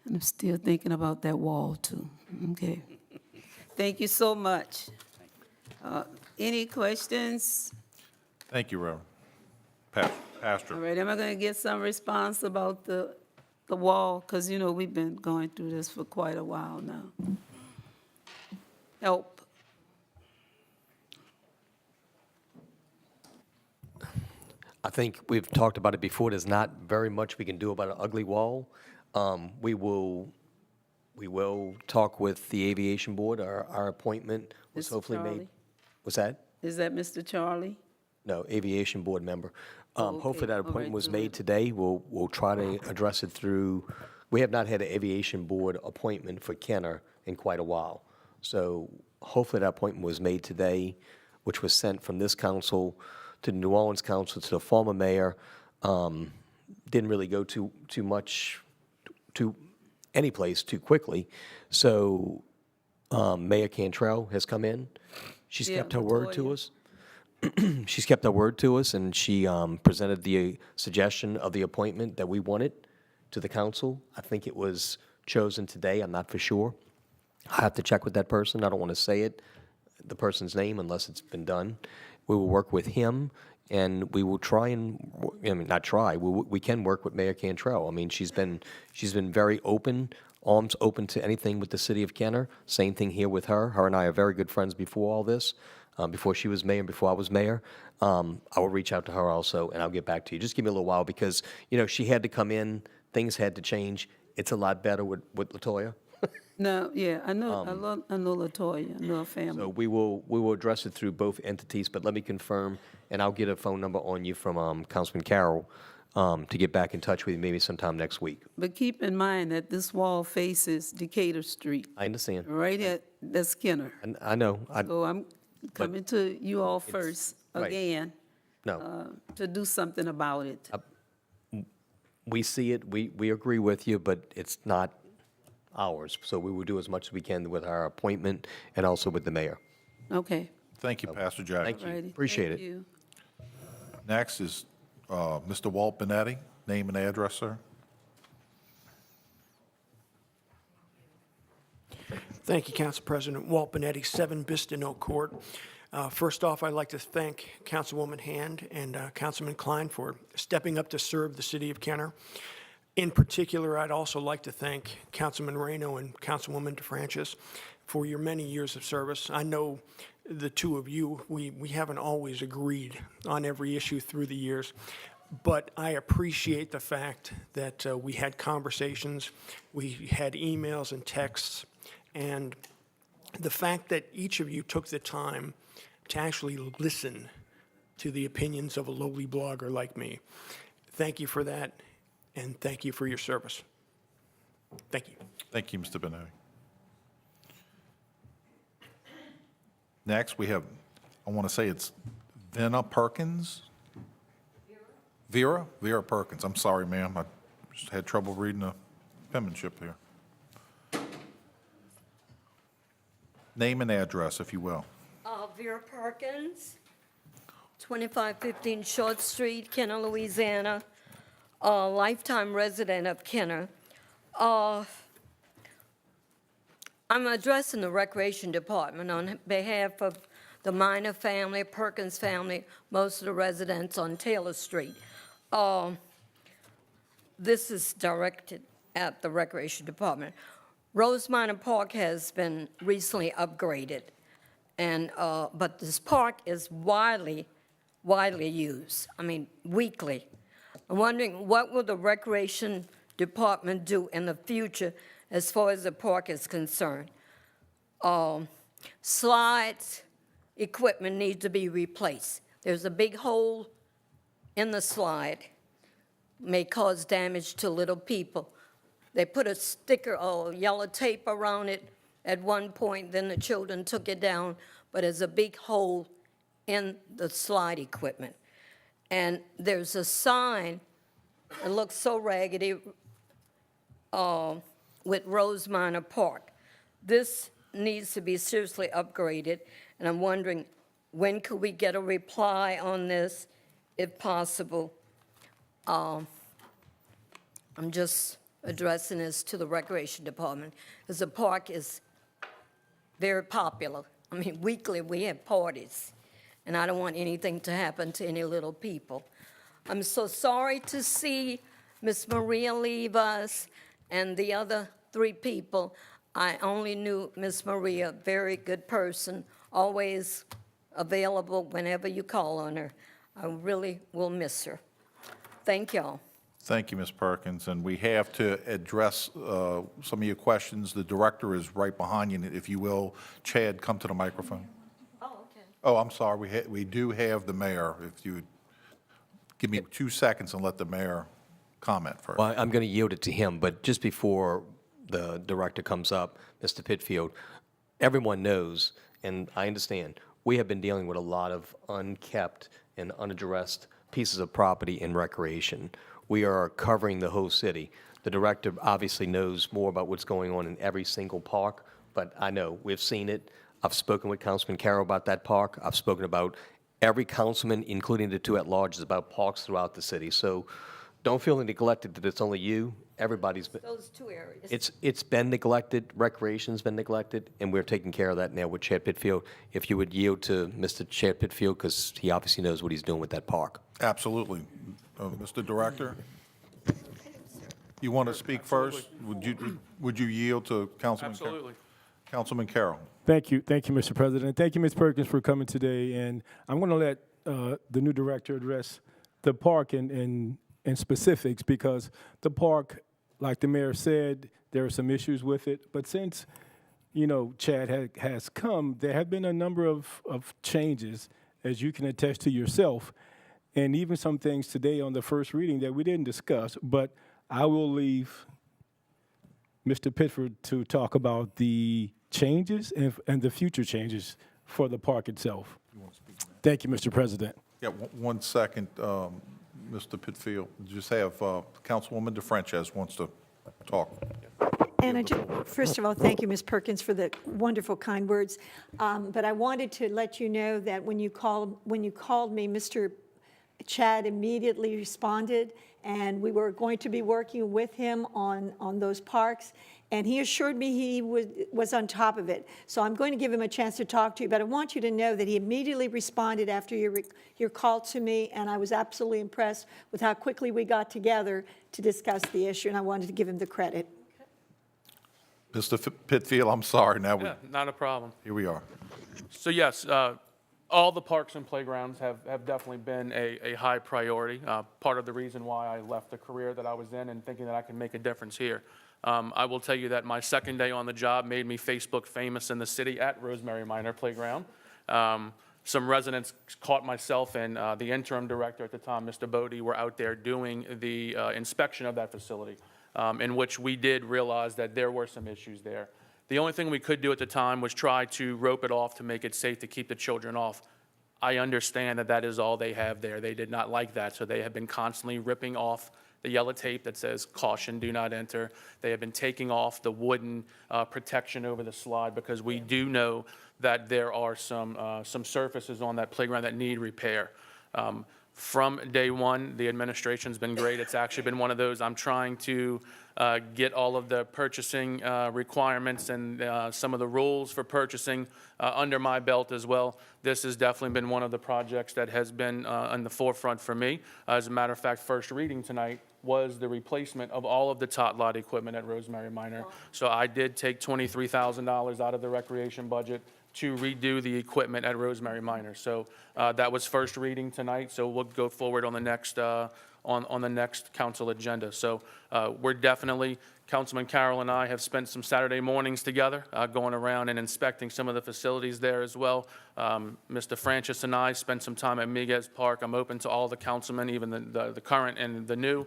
And I'm still thinking about that wall, too. Okay. Thank you so much. Any questions? Thank you, Reverend. Pastor. All right, am I going to get some response about the wall? Because, you know, we've been going through this for quite a while now. Help. I think we've talked about it before. There's not very much we can do about an ugly wall. We will talk with the Aviation Board. Our appointment was Mr. hopefully made. Charlie? What's that? Is that Mr. Charlie? No, Aviation Board member. Oh, Hopefully okay. that All appointment right, was good. made today. We'll try to address it through, we have not had an Aviation Board appointment for Kenner in quite a while. So hopefully that appointment was made today, which was sent from this council to the New Orleans Council to the former mayor. Didn't really go too much to any place too quickly. So Mayor Cantrell has come in. She's Yeah, kept her word to Latoya. us. She's kept her word to us, and she presented the suggestion of the appointment that we wanted to the council. I think it was chosen today. I'm not for sure. I have to check with that person. I don't want to say the person's name unless it's been done. We will work with him, and we will try and, I mean, not try, we can work with Mayor Cantrell. I mean, she's been very open, arms open to anything with the city of Kenner. Same thing here with her. Her and I are very good friends before all this, before she was mayor and before I was mayor. I will reach out to her also, and I'll get back to you. Just give me a little while because, you know, she had to come in, things had to change. It's a lot better with Latoya. No, yeah, I know Latoya, I know her family. So we will address it through both entities, but let me confirm, and I'll get a phone number on you from Councilman Carroll to get back in touch with you maybe sometime next week. But keep in mind that this wall faces Decatur Street, I understand. right at the Skinner. And I know. So I'm coming to you all first, right. again, No, to do something about it. we see it, we agree with you, but it's not ours. So we will do as much as we can with our appointment and also with the mayor. Okay. Thank you, Pastor Jack. Thank you. Alrighty. Appreciate Thank it. you. Next is Mr. Walt Benetti. Name and address, sir. Thank you, Council President. Walt Benetti, 7 Bistineau Court. First off, I'd like to thank Councilwoman Hand and Councilman Klein for stepping up to serve the city of Kenner. In particular, I'd also like to thank Councilman Reno and Councilwoman DeFrancis for your many years of service. I know the two of you, we haven't always agreed on every issue through the years, but I appreciate the fact that we had conversations, we had emails and texts, and the fact that each of you took the time to actually listen to the opinions of a lowly blogger like me. Thank you for that, and thank you for your service. Thank you. Thank you, Mr. Benetti. Next, we have, I want to say it's Venna Perkins. Vera Perkins. I'm sorry, ma'am. I just had trouble reading the penmanship here. Name and address, if you will. Vera Perkins, 2515 Short Street, Kenner, Louisiana, a lifetime resident of Kenner. I'm addressing the Recreation Department on behalf of the Minor family, Perkins family, most of the residents on Taylor Street. This is directed at the Recreation Department. Rose Minor Park has been recently upgraded, and but this park is widely used, I mean, weekly. I'm wondering, what will the Recreation Department do in the future as far as the park is concerned? Slides, equipment needs to be replaced. There's a big hole in the slide, may cause damage to little people. They put a sticker or yellow tape around it at one point, then the children took it down, but there's a big hole in the slide equipment. And there's a sign, it looks so raggedy, with Rose Minor Park. This needs to be seriously upgraded, and I'm wondering, when could we get a reply on this, if possible? I'm just addressing this to the Recreation Department, because the park is very popular. I mean, weekly we have parties, and I don't want anything to happen to any little people. I'm so sorry to see Miss Maria leave us and the other 3 people. I only knew Miss Maria, very good person, always available whenever you call on her. I really will miss her. Thank y'all. Thank you, Ms. Perkins. And we have to address some of your questions. The director is right behind you. If you will, Chad, come to the microphone. Oh, okay. Oh, I'm sorry. We do have the mayor. If you would give me 2 seconds and let the mayor comment first. Well, I'm going to yield it to him, but just before the director comes up, Mr. Pitfield, everyone knows, and I understand, we have been dealing with a lot of unkept and unaddressed pieces of property in recreation. We are covering the whole city. The director obviously knows more about what's going on in every single park, but I know, we've seen it. I've spoken with Councilman Carroll about that park. I've spoken about every councilman, including the 2 at-larges, about parks throughout the city. So don't feel neglected that it's only you. Everybody's been. Those 2 areas. It's been neglected, recreation's been neglected, and we're taking care of that now with Chad Pitfield. If you would yield to Mr. Chad Pitfield, because he obviously knows what he's doing with that park. Absolutely. Mr. Director, you want to speak first? Would you yield to Councilman Carroll? Absolutely. Councilman Carroll. Thank you, Mr. President. Thank you, Ms. Perkins, for coming today. And I'm going to let the new director address the park in specifics, because the park, like the mayor said, there are some issues with it. But since, Chad has come, there have been a number of changes, as you can attest to yourself, and even some things today on the first reading that we didn't discuss. But I will leave Mr. Pitford to talk about the changes and the future changes for the park itself. Thank you, Mr. President. Yeah, 1 second, Mr. Pitfield. Just have Councilwoman DeFrances wants to talk. And first of all, thank you, Ms. Perkins, for the wonderful, kind words. But I wanted to let you know that when you called me, Mr. Chad immediately responded, and we were going to be working with him on those parks, and he assured me he was on top of it. So I'm going to give him a chance to talk to you, but I want you to know that he immediately responded after your call to me, and I was absolutely impressed with how quickly we got together to discuss the issue, and I wanted to give him the credit. Mr. Pitfield, I'm sorry. Now Not a problem. here we are. So yes, all the parks and playgrounds have definitely been a high priority. Part of the reason why I left the career that I was in and thinking that I can make a difference here. I will tell you that my second day on the job made me Facebook famous in the city at Rosemary Minor Playground. Some residents caught myself and the interim director at the time, Mr. Bodie, were out there doing the inspection of that facility, in which we did realize that there were some issues there. The only thing we could do at the time was try to rope it off to make it safe to keep the children off. I understand that that is all they have there. They did not like that, so they have been constantly ripping off the yellow tape that says caution, do not enter. They have been taking off the wooden protection over the slide because we do know that there are some surfaces on that playground that need repair. From day one, the administration's been great. It's actually been one of those, I'm trying to get all of the purchasing requirements and some of the rules for purchasing under my belt as well. This has definitely been one of the projects that has been on the forefront for me. As a matter of fact, first reading tonight was the replacement of all of the tot lot equipment at Rosemary Minor. So I did take $23,000 out of the recreation budget to redo the equipment at Rosemary Minor. So that was first reading tonight, so we'll go forward on the next on the next council agenda. So we're definitely, Councilman Carroll and I have spent some Saturday mornings together going around and inspecting some of the facilities there as well. Mr. Francis and I spent some time at Miguez Park. I'm open to all the councilmen, even the current and the new.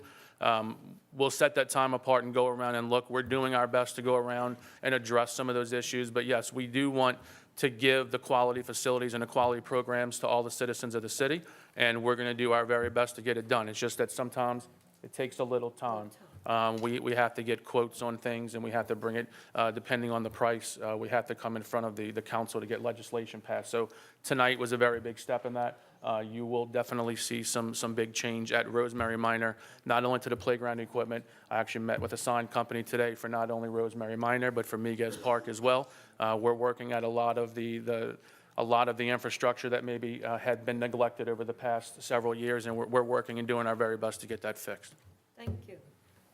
We'll set that time apart and go around and look. We're doing our best to go around and address some of those issues. But yes, we do want to give the quality facilities and the quality programs to all the citizens of the city, and we're going to do our very best to get it done. It's just that sometimes it takes a little time. We have to get quotes on things, and we have to bring it, depending on the price, we have to come in front of the council to get legislation passed. So tonight was a very big step in that. You will definitely see some big change at Rosemary Minor, not only to the playground equipment. I actually met with a sign company today for not only Rosemary Minor, but for Miguez Park as well. We're working at a lot of the infrastructure that maybe had been neglected over the past several years, and we're working and doing our very best to get that fixed. Thank you.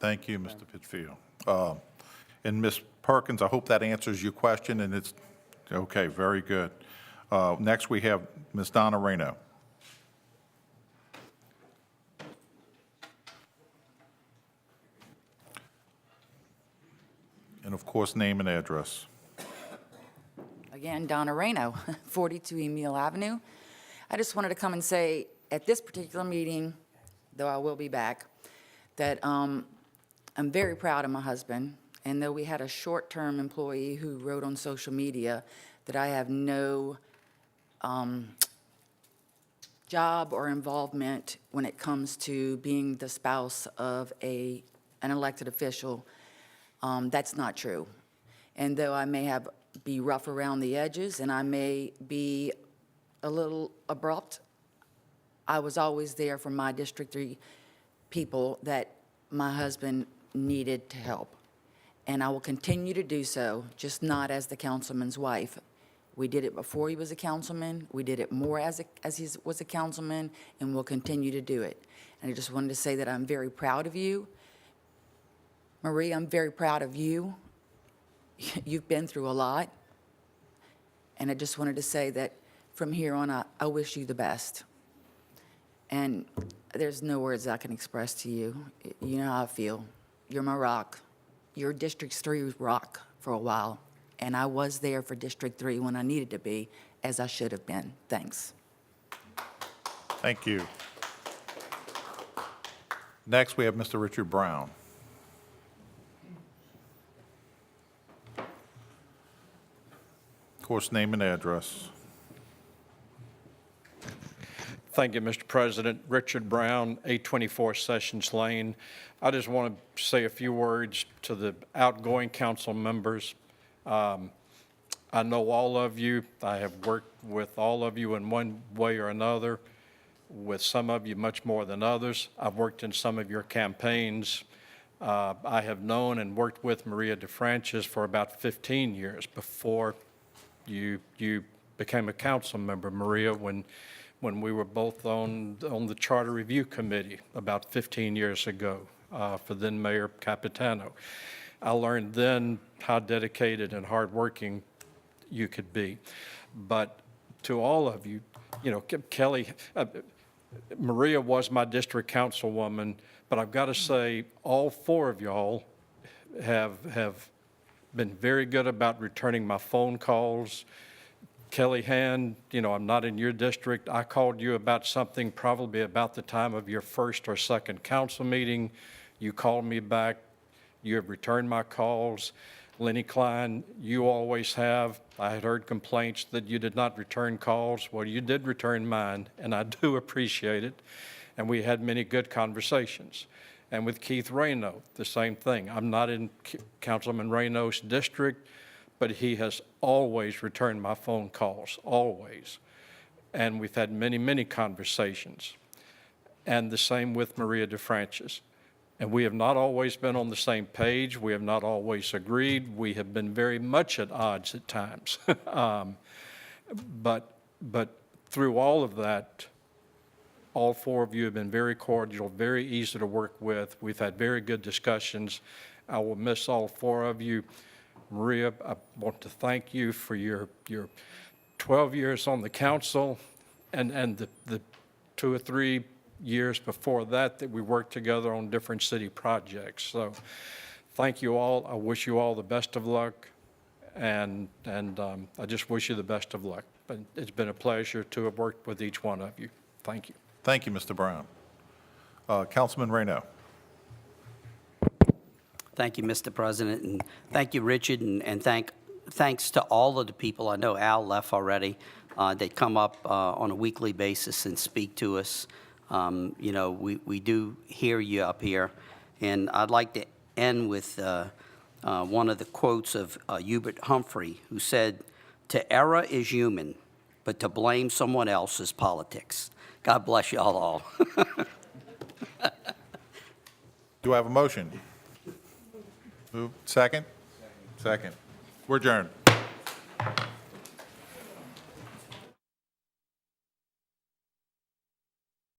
Thank you, Mr. Pitfield. And Ms. Perkins, I hope that answers your question, and it's, okay, very good. Next, we have Ms. Donna Reno. And of course, name and address. Again, Donna Reno, 42 Emile Avenue. I just wanted to come and say, at this particular meeting, though I will be back, that I'm very proud of my husband. And though we had a short-term employee who wrote on social media that I have no job or involvement when it comes to being the spouse of an elected official, that's not true. And though I may be rough around the edges and I may be a little abrupt, I was always there for my District 3 people that my husband needed to help. And I will continue to do so, just not as the councilman's wife. We did it before he was a councilman. We did it more as he was a councilman, and we'll continue to do it. And I just wanted to say that I'm very proud of you. Marie, I'm very proud of you. You've been through a lot. And I just wanted to say that from here on, I wish you the best. And there's no words I can express to you. You know how I feel. You're my rock. You're District 3's rock for a while. And I was there for District 3 when I needed to be, as I should have been. Thanks. Thank you. Next, we have Mr. Richard Brown. Of course, name and address. Thank you, Mr. President. Richard Brown, 824 Sessions Lane. I just want to say a few words to the outgoing council members. I know all of you. I have worked with all of you in one way or another. with some of you much more than others. I've worked in some of your campaigns. I have known and worked with Maria DeFrancis for about 15 years before you became a council member, Maria, when we were both on the Charter Review Committee about 15 years ago for then Mayor Capitano. I learned then how dedicated and hardworking you could be. But to all of you, Kelly, Maria was my district councilwoman, but I've got to say, all four of y'all have been very good about returning my phone calls. Kelly Hand, I'm not in your district. I called you about something probably about the time of your first or second council meeting. You called me back. You have returned my calls. Lenny Klein, you always have. I had heard complaints that you did not return calls. Well, you did return mine, and I do appreciate it. And we had many good conversations. And with Keith Rayno, the same thing. I'm not in Councilman Rayno's district, but he has always returned my phone calls, always. And we've had many, many conversations. And the same with Maria DeFrancis. And we have not always been on the same page. We have not always agreed. We have been very much at odds at times. But through all of that, all four of you have been very cordial, very easy to work with. We've had very good discussions. I will miss all four of you. Maria, I want to thank you for your 12 years on the council and the 2 or 3 years before that we worked together on different city projects. So thank you all. I wish you all the best of luck, and I just wish you the best of luck. But it's been a pleasure to have worked with each one of you. Thank you. Thank you, Mr. Brown. Councilman Rayno. Thank you, Mr. President, and thank you, Richard, and thanks to all of the people. I know Al left already. They come up on a weekly basis and speak to us. We do hear you up here, and I'd like to end with one of the quotes of Hubert Humphrey, who said, "To err is human, but to blame someone else is politics." God bless you all. Do I have a motion? Move. Second? Second. We're adjourned.